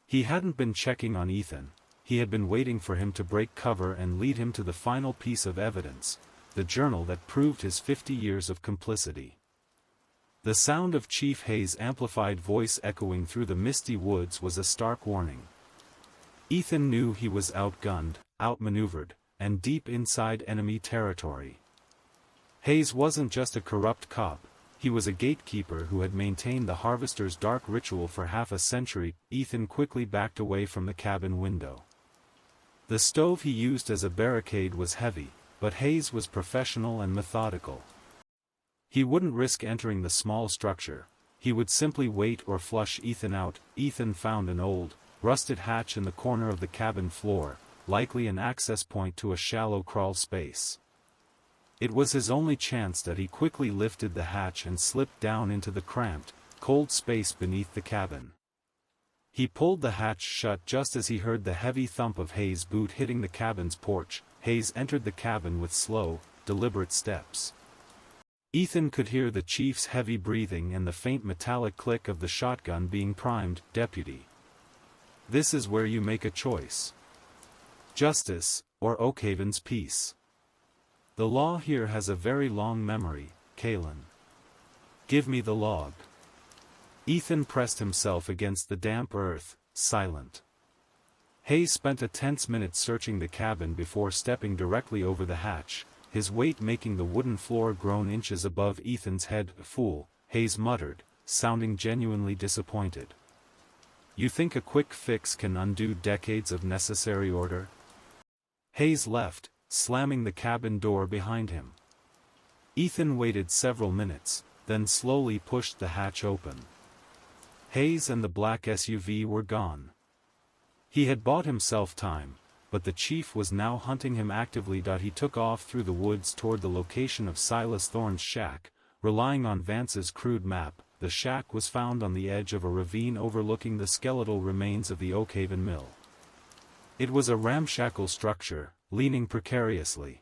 He hadn't been checking on Ethan, he had been waiting for him to break cover and lead him to the final piece of evidence, the journal that proved his 50 years of complicity. The sound of Chief Hayes' amplified voice echoing through the misty woods was a stark warning. Ethan knew he was outgunned, outmaneuvered, and deep inside enemy territory. Hayes wasn't just a corrupt cop, he was a gatekeeper who had maintained the harvester's dark ritual for half a century. Ethan quickly backed away from the cabin window. The stove he used as a barricade was heavy, but Hayes was professional and methodical. He wouldn't risk entering the small structure, he would simply wait or flush Ethan out. Ethan found an old, rusted hatch in the corner of the cabin floor, likely an access point to a shallow crawl space. It was his only chance. He quickly lifted the hatch and slipped down into the cramped, cold space beneath the cabin. He pulled the hatch shut just as he heard the heavy thump of Hayes' boot hitting the cabin's porch. Hayes entered the cabin with slow, deliberate steps. Ethan could hear the chief's heavy breathing and the faint metallic click of the shotgun being primed. "Deputy. This is where you make a choice. Justice, or Oakhaven's peace. The law here has a very long memory, Kaelen. Give me the log." Ethan pressed himself against the damp earth, silent. Hayes spent a tense minute searching the cabin before stepping directly over the hatch, his weight making the wooden floor groan inches above Ethan's head. "Fool," Hayes muttered, sounding genuinely disappointed. "You think a quick fix can undo decades of necessary order?" Hayes left, slamming the cabin door behind him. Ethan waited several minutes, then slowly pushed the hatch open. Hayes and the black SUV were gone. He had bought himself time, but the chief was now hunting him actively. He took off through the woods toward the location of Silas Thorne's shack, relying on Vance's crude map. The shack was found on the edge of a ravine overlooking the skeletal remains of the Oakhaven mill. It was a ramshackle structure, leaning precariously.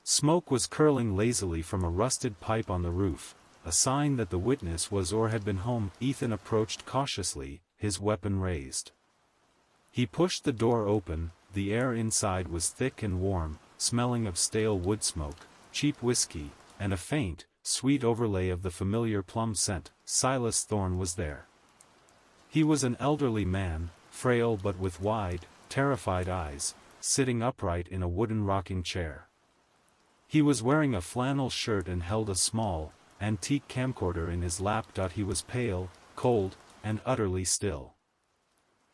Smoke was curling lazily from a rusted pipe on the roof, a sign that the witness was or had been home. Ethan approached cautiously, his weapon raised. He pushed the door open. The air inside was thick and warm, smelling of stale wood smoke, cheap whiskey, and a faint, sweet overlay of the familiar plum scent. Silas Thorne was there. He was an elderly man, frail but with wide, terrified eyes, sitting upright in a wooden rocking chair. He was wearing a flannel shirt and held a small, antique camcorder in his lap. He was pale, cold, and utterly still.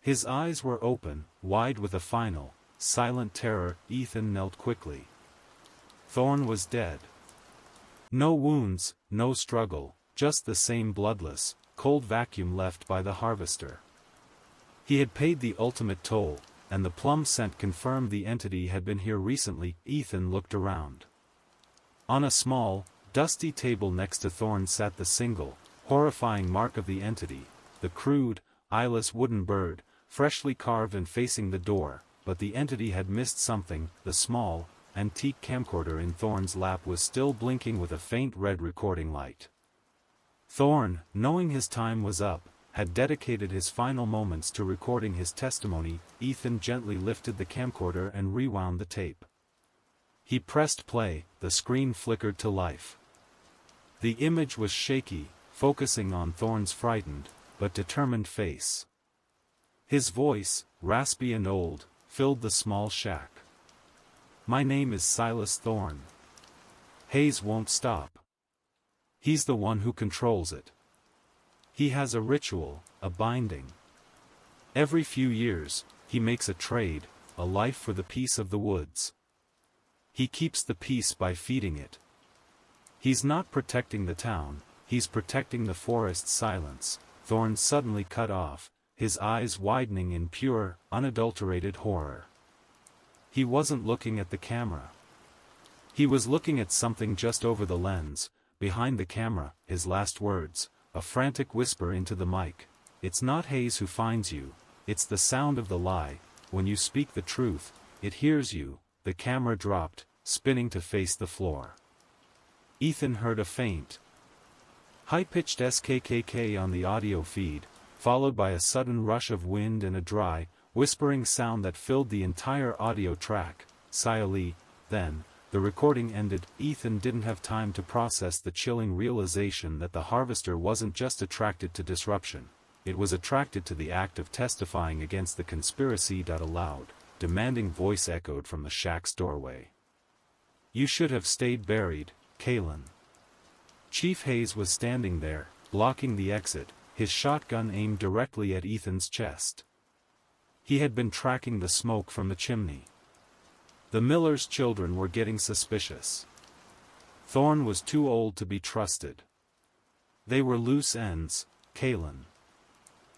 His eyes were open, wide with a final, silent terror. Ethan knelt quickly. Thorne was dead. No wounds, no struggle, just the same bloodless, cold vacuum left by the harvester. He had paid the ultimate toll, and the plum scent confirmed the entity had been here recently. Ethan looked around. On a small, dusty table next to Thorne sat the single, horrifying mark of the entity, the crude, eyeless wooden bird, freshly carved and facing the door. But the entity had missed something. The small, antique camcorder in Thorne's lap was still blinking with a faint red recording light. Thorne, knowing his time was up, had dedicated his final moments to recording his testimony. Ethan gently lifted the camcorder and rewound the tape. He pressed play, the screen flickered to life. The image was shaky, focusing on Thorne's frightened, but determined face. His voice, raspy and old, filled the small shack. "My name is Silas Thorne. Hayes won't stop. He's the one who controls it. He has a ritual, a binding. Every few years, he makes a trade, a life for the peace of the woods. He keeps the peace by feeding it. He's not protecting the town, he's protecting the forest's silence." Thorne suddenly cut off, his eyes widening in pure, unadulterated horror. He wasn't looking at the camera. He was looking at something just over the lens, behind the camera. His last words, a frantic whisper into the mic. "It's not Hayes who finds you, it's the sound of the lie. When you speak the truth, it hears you." The camera dropped, spinning to face the floor. Ethan heard a faint, high-pitched skkk on the audio feed, followed by a sudden rush of wind and a dry, whispering sound that filled the entire audio track. Silently, then, the recording ended. Ethan didn't have time to process the chilling realization that the harvester wasn't just attracted to disruption, it was attracted to the act of testifying against the conspiracy. A loud, demanding voice echoed from the shack's doorway. "You should have stayed buried, Kaelen." Chief Hayes was standing there, blocking the exit, his shotgun aimed directly at Ethan's chest. He had been tracking the smoke from the chimney. The miller's children were getting suspicious. Thorne was too old to be trusted. They were loose ends, Kaelen.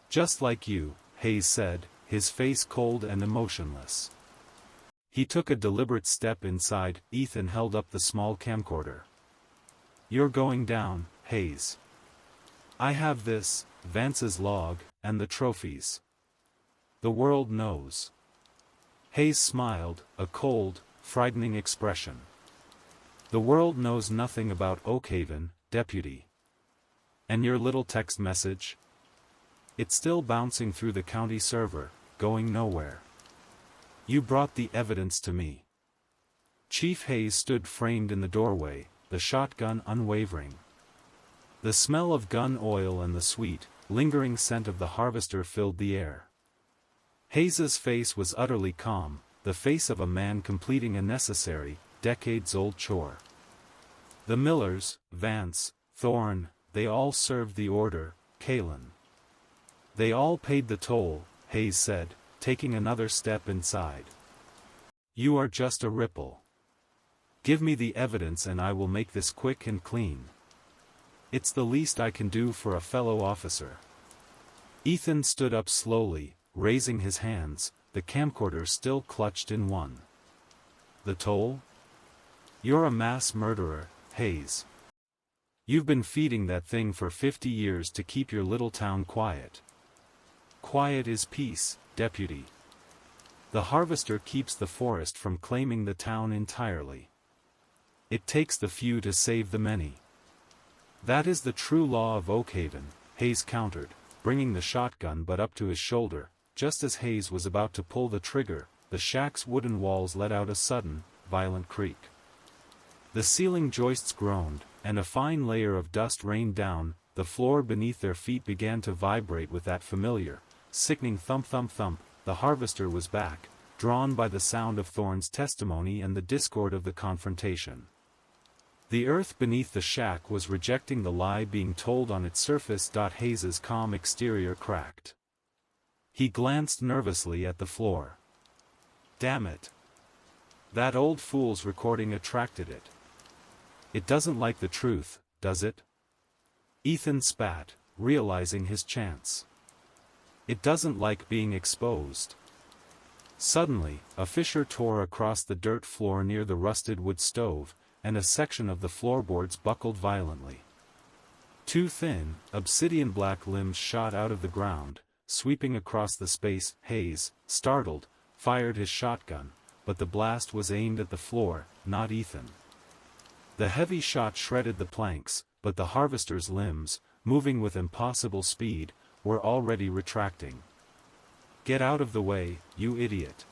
"Just like you," Hayes said, his face cold and emotionless. He took a deliberate step inside. Ethan held up the small camcorder. "You're going down, Hayes. I have this, Vance's log, and the trophies. The world knows." Hayes smiled, a cold, frightening expression. "The world knows nothing about Oakhaven, Deputy. And your little text message? It's still bouncing through the county server, going nowhere. You brought the evidence to me." Chief Hayes stood framed in the doorway, the shotgun unwavering. The smell of gun oil and the sweet, lingering scent of the harvester filled the air. Hayes's face was utterly calm, the face of a man completing a necessary, decades-old chore. The millers, Vance, Thorne, they all served the order, Kaelen. "They all paid the toll," Hayes said, taking another step inside. "You are just a ripple. Give me the evidence and I will make this quick and clean. It's the least I can do for a fellow officer." Ethan stood up slowly, raising his hands, the camcorder still clutched in one. "The toll? You're a mass murderer, Hayes. You've been feeding that thing for 50 years to keep your little town quiet. Quiet is peace, Deputy. The harvester keeps the forest from claiming the town entirely. It takes the few to save the many. That is the true law of Oakhaven," Hayes countered, bringing the shotgun butt up to his shoulder. Just as Hayes was about to pull the trigger, the shack's wooden walls let out a sudden, violent creak. The ceiling joists groaned, and a fine layer of dust rained down. The floor beneath their feet began to vibrate with that familiar, sickening thump-thump-thump. The harvester was back, drawn by the sound of Thorne's testimony and the discord of the confrontation. The earth beneath the shack was rejecting the lie being told on its surface. Hayes's calm exterior cracked. He glanced nervously at the floor. "Damn it. That old fool's recording attracted it. It doesn't like the truth, does it?" Ethan spat, realizing his chance. "It doesn't like being exposed." Suddenly, a fissure tore across the dirt floor near the rusted wood stove, and a section of the floorboards buckled violently. Two thin, obsidian-black limbs shot out of the ground, sweeping across the space. Hayes, startled, fired his shotgun, but the blast was aimed at the floor, not Ethan. The heavy shot shredded the planks, but the harvester's limbs, moving with impossible speed, were already retracting. "Get out of the way, you idiot!"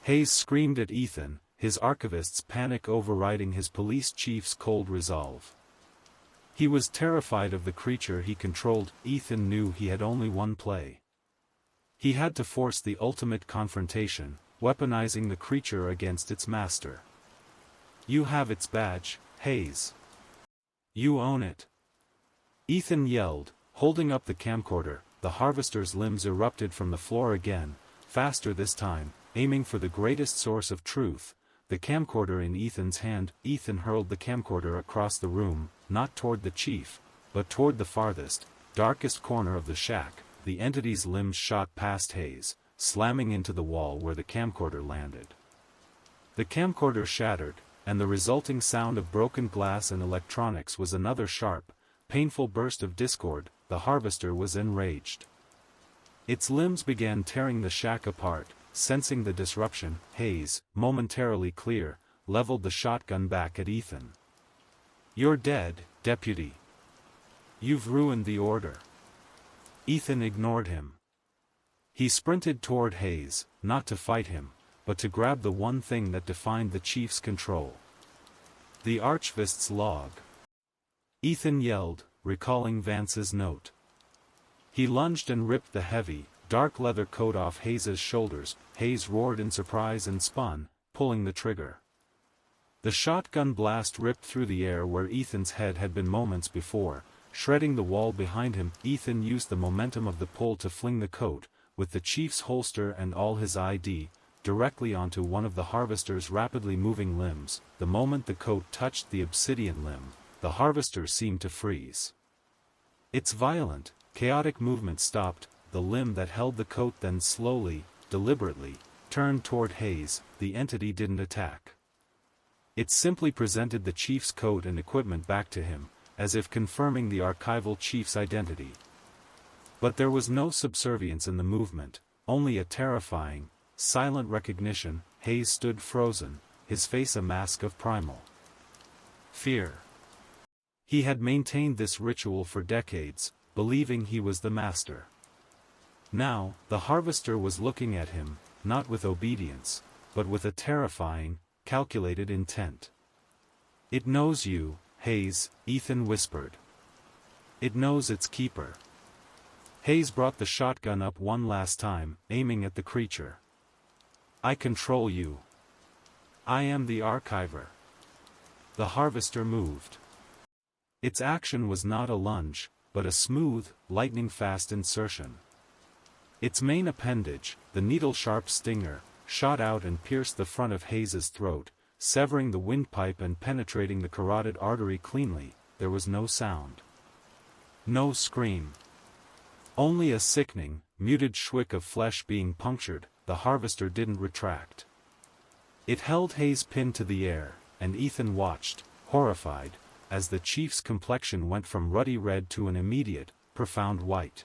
Hayes screamed at Ethan, his archivist's panic overriding his police chief's cold resolve. He was terrified of the creature he controlled. Ethan knew he had only one play. He had to force the ultimate confrontation, weaponizing the creature against its master. "You have its badge, Hayes. You own it!" Ethan yelled, holding up the camcorder. The harvester's limbs erupted from the floor again, faster this time, aiming for the greatest source of truth, the camcorder in Ethan's hand. Ethan hurled the camcorder across the room, not toward the chief, but toward the farthest, darkest corner of the shack. The entity's limbs shot past Hayes, slamming into the wall where the camcorder landed. The camcorder shattered, and the resulting sound of broken glass and electronics was another sharp, painful burst of discord. The harvester was enraged. Its limbs began tearing the shack apart. Sensing the disruption, Hayes, momentarily clear, leveled the shotgun back at Ethan. "You're dead, Deputy. You've ruined the order." Ethan ignored him. He sprinted toward Hayes, not to fight him, but to grab the one thing that defined the chief's control. The archivist's log. Ethan yelled, recalling Vance's note. He lunged and ripped the heavy, dark leather coat off Hayes's shoulders. Hayes roared in surprise and spun, pulling the trigger. The shotgun blast ripped through the air where Ethan's head had been moments before, shredding the wall behind him. Ethan used the momentum of the pull to fling the coat, with the chief's holster and all his ID, directly onto one of the harvester's rapidly moving limbs. The moment the coat touched the obsidian limb, the harvester seemed to freeze. Its violent, chaotic movement stopped. The limb that held the coat then slowly, deliberately, turned toward Hayes. The entity didn't attack. It simply presented the chief's coat and equipment back to him, as if confirming the archival chief's identity. But there was no subservience in the movement, only a terrifying, silent recognition. Hayes stood frozen, his face a mask of primal fear. He had maintained this ritual for decades, believing he was the master. Now, the harvester was looking at him, not with obedience, but with a terrifying, calculated intent. "It knows you, Hayes," Ethan whispered. "It knows its keeper." Hayes brought the shotgun up one last time, aiming at the creature. "I control you. I am the archiver." The harvester moved. Its action was not a lunge, but a smooth, lightning-fast insertion. Its main appendage, the needle-sharp stinger, shot out and pierced the front of Hayes's throat, severing the windpipe and penetrating the carotid artery cleanly. There was no sound. No scream. Only a sickening, muted shriek of flesh being punctured. The harvester didn't retract. It held Hayes pinned to the air, and Ethan watched, horrified, as the chief's complexion went from ruddy red to an immediate, profound white.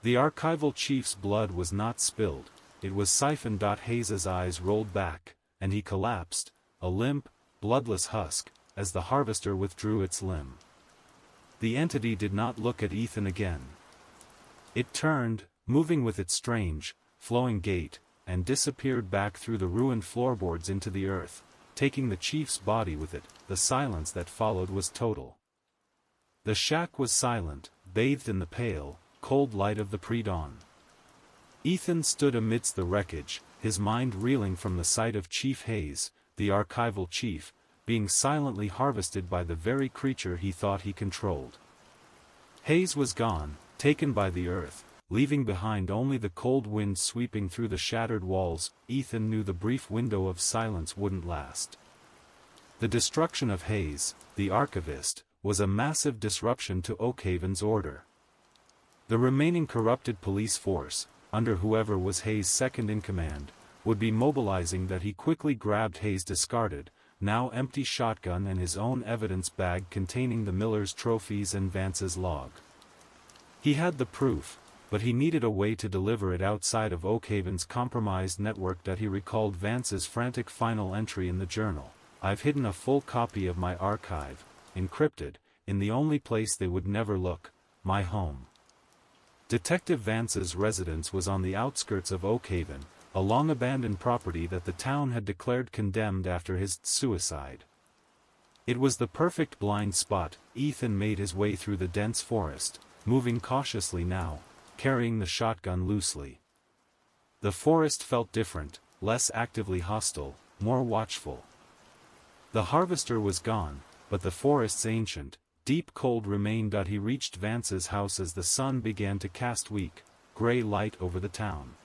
The archival chief's blood was not spilled, it was siphoned. Hayes's eyes rolled back, and he collapsed, a limp, bloodless husk, as the harvester withdrew its limb. The entity did not look at Ethan again. It turned, moving with its strange, flowing gait, and disappeared back through the ruined floorboards into the earth, taking the chief's body with it. The silence that followed was total. The shack was silent, bathed in the pale, cold light of the pre-dawn. Ethan stood amidst the wreckage, his mind reeling from the sight of Chief Hayes, the archival chief, being silently harvested by the very creature he thought he controlled. Hayes was gone, taken by the earth, leaving behind only the cold wind sweeping through the shattered walls. Ethan knew the brief window of silence wouldn't last. The destruction of Hayes, the archivist, was a massive disruption to Oakhaven's order. The remaining corrupted police force, under whoever was Hayes' second-in-command, would be mobilizing. That he quickly grabbed Hayes' discarded, now empty shotgun and his own evidence bag containing the miller's trophies and Vance's log. He had the proof, but he needed a way to deliver it outside of Oakhaven's compromised network. That he recalled Vance's frantic final entry in the journal. "I've hidden a full copy of my archive, encrypted, in the only place they would never look, my home." Detective Vance's residence was on the outskirts of Oakhaven, a long-abandoned property that the town had declared condemned after his suicide. It was the perfect blind spot. Ethan made his way through the dense forest, moving cautiously now, carrying the shotgun loosely. The forest felt different, less actively hostile, more watchful. The harvester was gone, but the forest's ancient, deep cold remained. He reached Vance's house as the sun began to cast weak, gray light over the town.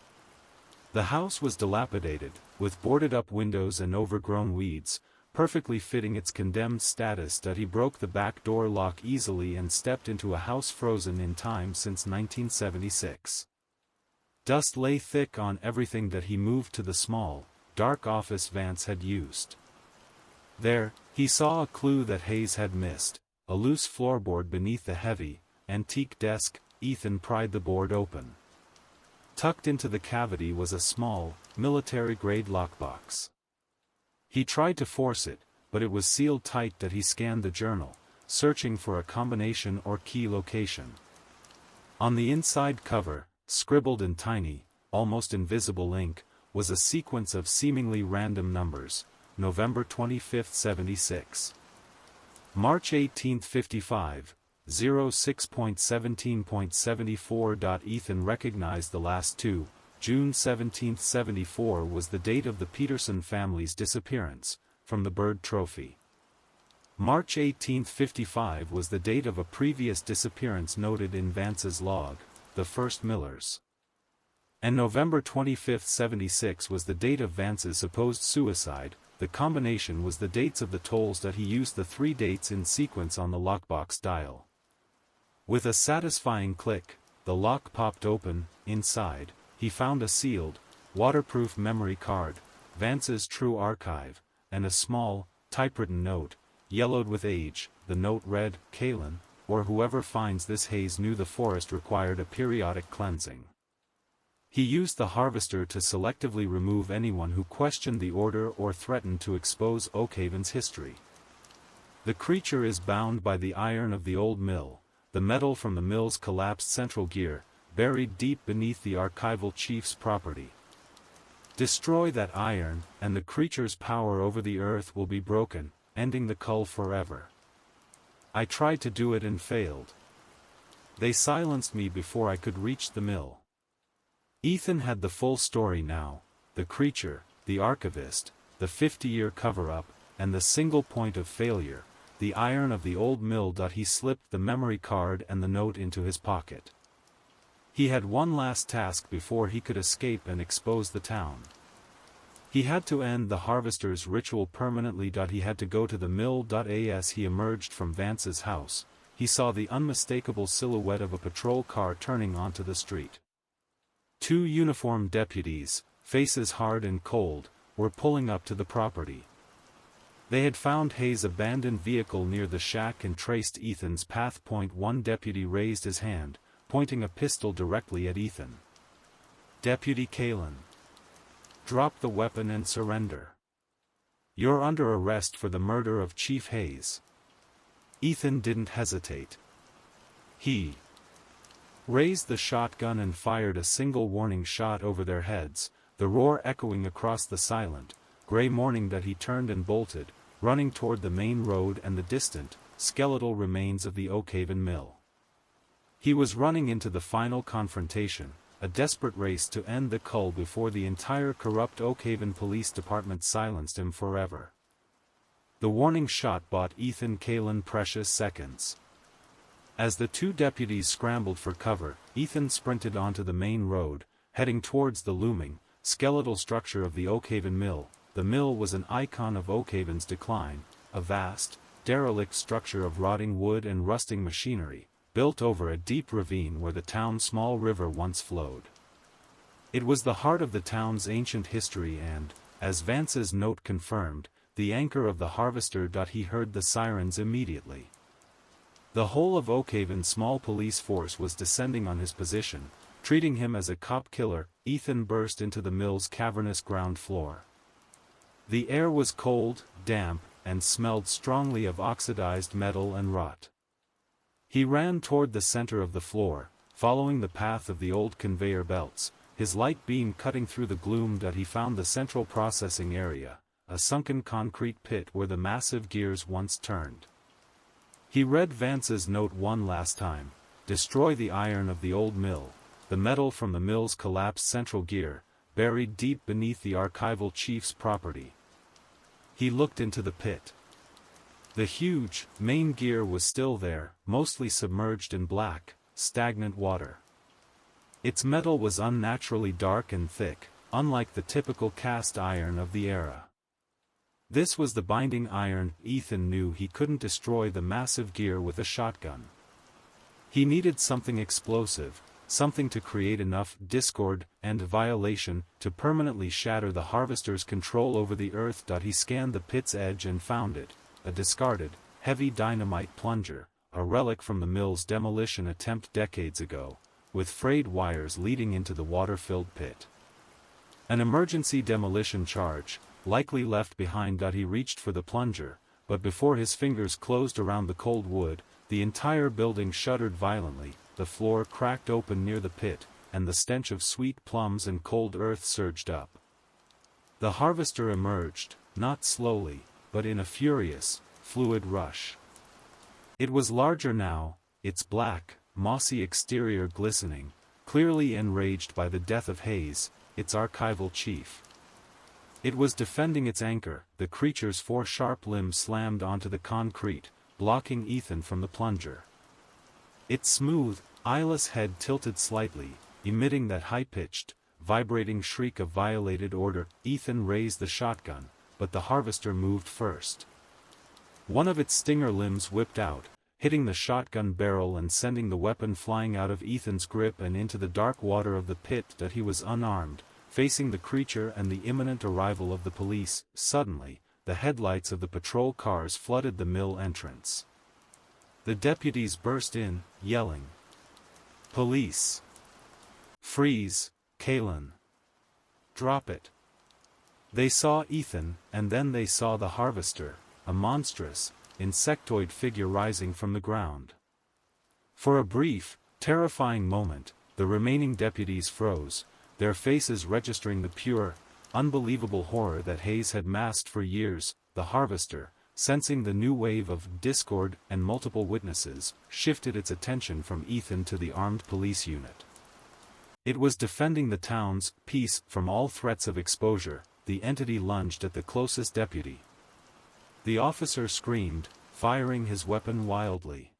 The house was dilapidated, with boarded-up windows and overgrown weeds, perfectly fitting its condemned status. He broke the back door lock easily and stepped into a house frozen in time since 1976. Dust lay thick on everything that he moved to the small, dark office Vance had used. There, he saw a clue that Hayes had missed, a loose floorboard beneath the heavy, antique desk. Ethan pried the board open. Tucked into the cavity was a small, military-grade lockbox. He tried to force it, but it was sealed tight. He scanned the journal, searching for a combination or key location. On the inside cover, scribbled in tiny, almost invisible ink, was a sequence of seemingly random numbers: November 25, 76. March 18, 55, 06.17.74. Ethan recognized the last two. June 17, 74 was the date of the Peterson family's disappearance, from the Bird Trophy. March 18, 55 was the date of a previous disappearance noted in Vance's log, the first Millers. And November 25, 76 was the date of Vance's supposed suicide. The combination was the dates of the tolls. He used the three dates in sequence on the lockbox dial. With a satisfying click, the lock popped open. Inside, he found a sealed, waterproof memory card, Vance's true archive, and a small, typewritten note, yellowed with age. The note read, "Kaelen, or whoever finds this Hayes knew the forest required a periodic cleansing." He used the harvester to selectively remove anyone who questioned the order or threatened to expose Oakhaven's history. The creature is bound by the iron of the old mill, the metal from the mill's collapsed central gear, buried deep beneath the archival chief's property. Destroy that iron, and the creature's power over the earth will be broken, ending the cull forever. I tried to do it and failed. They silenced me before I could reach the mill. Ethan had the full story now: the creature, the archivist, the 50-year cover-up, and the single point of failure, the iron of the old mill. He slipped the memory card and the note into his pocket. He had one last task before he could escape and expose the town. He had to end the harvester's ritual permanently. He had to go to the mill. As he emerged from Vance's house, he saw the unmistakable silhouette of a patrol car turning onto the street. Two uniformed deputies, faces hard and cold, were pulling up to the property. They had found Hayes' abandoned vehicle near the shack and traced Ethan's path. One deputy raised his hand, pointing a pistol directly at Ethan. "Deputy Kaelen, drop the weapon and surrender. You're under arrest for the murder of Chief Hayes." Ethan didn't hesitate. He raised the shotgun and fired a single warning shot over their heads, the roar echoing across the silent, gray morning. He turned and bolted, running toward the main road and the distant, skeletal remains of the Oakhaven mill. He was running into the final confrontation, a desperate race to end the cull before the entire corrupt Oakhaven Police Department silenced him forever. The warning shot bought Ethan Kaelen precious seconds. As the two deputies scrambled for cover, Ethan sprinted onto the main road, heading towards the looming, skeletal structure of the Oakhaven mill. The mill was an icon of Oakhaven's decline, a vast, derelict structure of rotting wood and rusting machinery, built over a deep ravine where the town's small river once flowed. It was the heart of the town's ancient history and, as Vance's note confirmed, the anchor of the harvester. He heard the sirens immediately. The whole of Oakhaven's small police force was descending on his position, treating him as a cop killer. Ethan burst into the mill's cavernous ground floor. The air was cold, damp, and smelled strongly of oxidized metal and rot. He ran toward the center of the floor, following the path of the old conveyor belts, his light beam cutting through the gloom that he found the central processing area, a sunken concrete pit where the massive gears once turned. He read Vance's note one last time: destroy the iron of the old mill, the metal from the mill's collapsed central gear, buried deep beneath the archival chief's property. He looked into the pit. The huge, main gear was still there, mostly submerged in black, stagnant water. Its metal was unnaturally dark and thick, unlike the typical cast iron of the era. This was the binding iron. Ethan knew he couldn't destroy the massive gear with a shotgun. He needed something explosive, something to create enough discord and violation to permanently shatter the harvester's control over the earth. He scanned the pit's edge and found it, a discarded, heavy dynamite plunger, a relic from the mill's demolition attempt decades ago, with frayed wires leading into the water-filled pit. An emergency demolition charge, likely left behind. He reached for the plunger, but before his fingers closed around the cold wood, the entire building shuddered violently, the floor cracked open near the pit, and the stench of sweet plums and cold earth surged up. The harvester emerged, not slowly, but in a furious, fluid rush. It was larger now, its black, mossy exterior glistening, clearly enraged by the death of Hayes, its archival chief. It was defending its anchor. The creature's four sharp limbs slammed onto the concrete, blocking Ethan from the plunger. Its smooth, eyeless head tilted slightly, emitting that high-pitched, vibrating shriek of violated order. Ethan raised the shotgun, but the harvester moved first. One of its stinger limbs whipped out, hitting the shotgun barrel and sending the weapon flying out of Ethan's grip and into the dark water of the pit. He was unarmed, facing the creature and the imminent arrival of the police. Suddenly, the headlights of the patrol cars flooded the mill entrance. The deputies burst in, yelling, "Police! Freeze, Kaelen! Drop it!" They saw Ethan, and then they saw the harvester, a monstrous, insectoid figure rising from the ground. For a brief, terrifying moment, the remaining deputies froze, their faces registering the pure, unbelievable horror that Hayes had masked for years. The harvester, sensing the new wave of discord and multiple witnesses, shifted its attention from Ethan to the armed police unit. It was defending the town's peace from all threats of exposure. The entity lunged at the closest deputy. The officer screamed, firing his weapon wildly.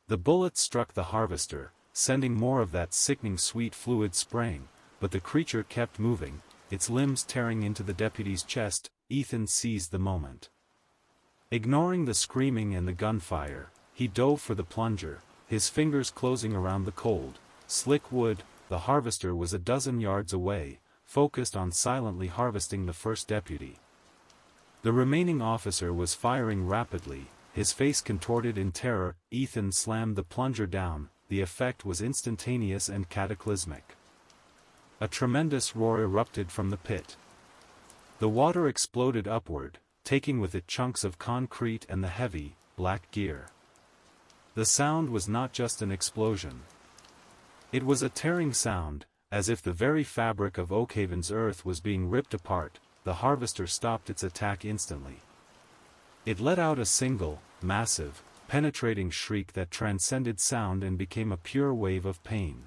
The bullet struck the harvester, sending more of that sickening sweet fluid spraying, but the creature kept moving, its limbs tearing into the deputy's chest. Ethan seized the moment. Ignoring the screaming and the gunfire, he dove for the plunger, his fingers closing around the cold, slick wood. The harvester was a dozen yards away, focused on silently harvesting the first deputy. The remaining officer was firing rapidly, his face contorted in terror. Ethan slammed the plunger down. The effect was instantaneous and cataclysmic. A tremendous roar erupted from the pit. The water exploded upward, taking with it chunks of concrete and the heavy, black gear. The sound was not just an explosion. It was a tearing sound, as if the very fabric of Oakhaven's earth was being ripped apart. The harvester stopped its attack instantly. It let out a single, massive, penetrating shriek that transcended sound and became a pure wave of pain.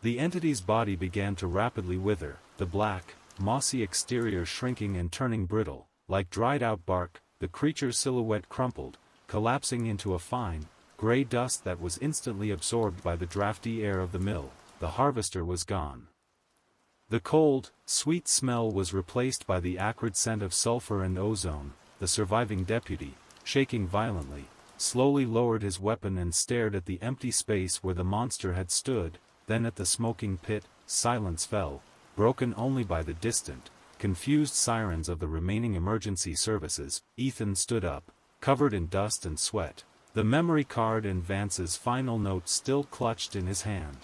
The entity's body began to rapidly wither, the black, mossy exterior shrinking and turning brittle, like dried-out bark. The creature's silhouette crumpled, collapsing into a fine, gray dust that was instantly absorbed by the drafty air of the mill. The harvester was gone. The cold, sweet smell was replaced by the acrid scent of sulfur and ozone. The surviving deputy, shaking violently, slowly lowered his weapon and stared at the empty space where the monster had stood, then at the smoking pit. Silence fell, broken only by the distant, confused sirens of the remaining emergency services. Ethan stood up, covered in dust and sweat, the memory card and Vance's final note still clutched in his hand.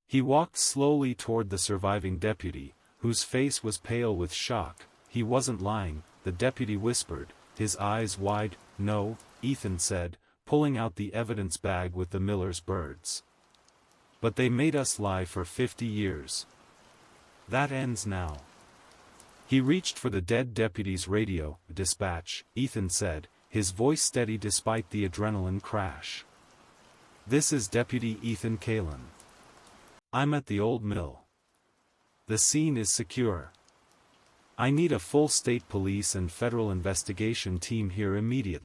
He walked slowly toward the surviving deputy, whose face was pale with shock. "He wasn't lying," the deputy whispered, his eyes wide. "No," Ethan said, pulling out the evidence bag with the miller's birds. But they made us lie for 50 years. That ends now. He reached for the dead deputy's radio. Dispatch, Ethan said, his voice steady despite the adrenaline crash. This is Deputy Ethan Kaelen. I'm at the old mill. The scene is secure. I need a full state police and federal investigation team here immediately.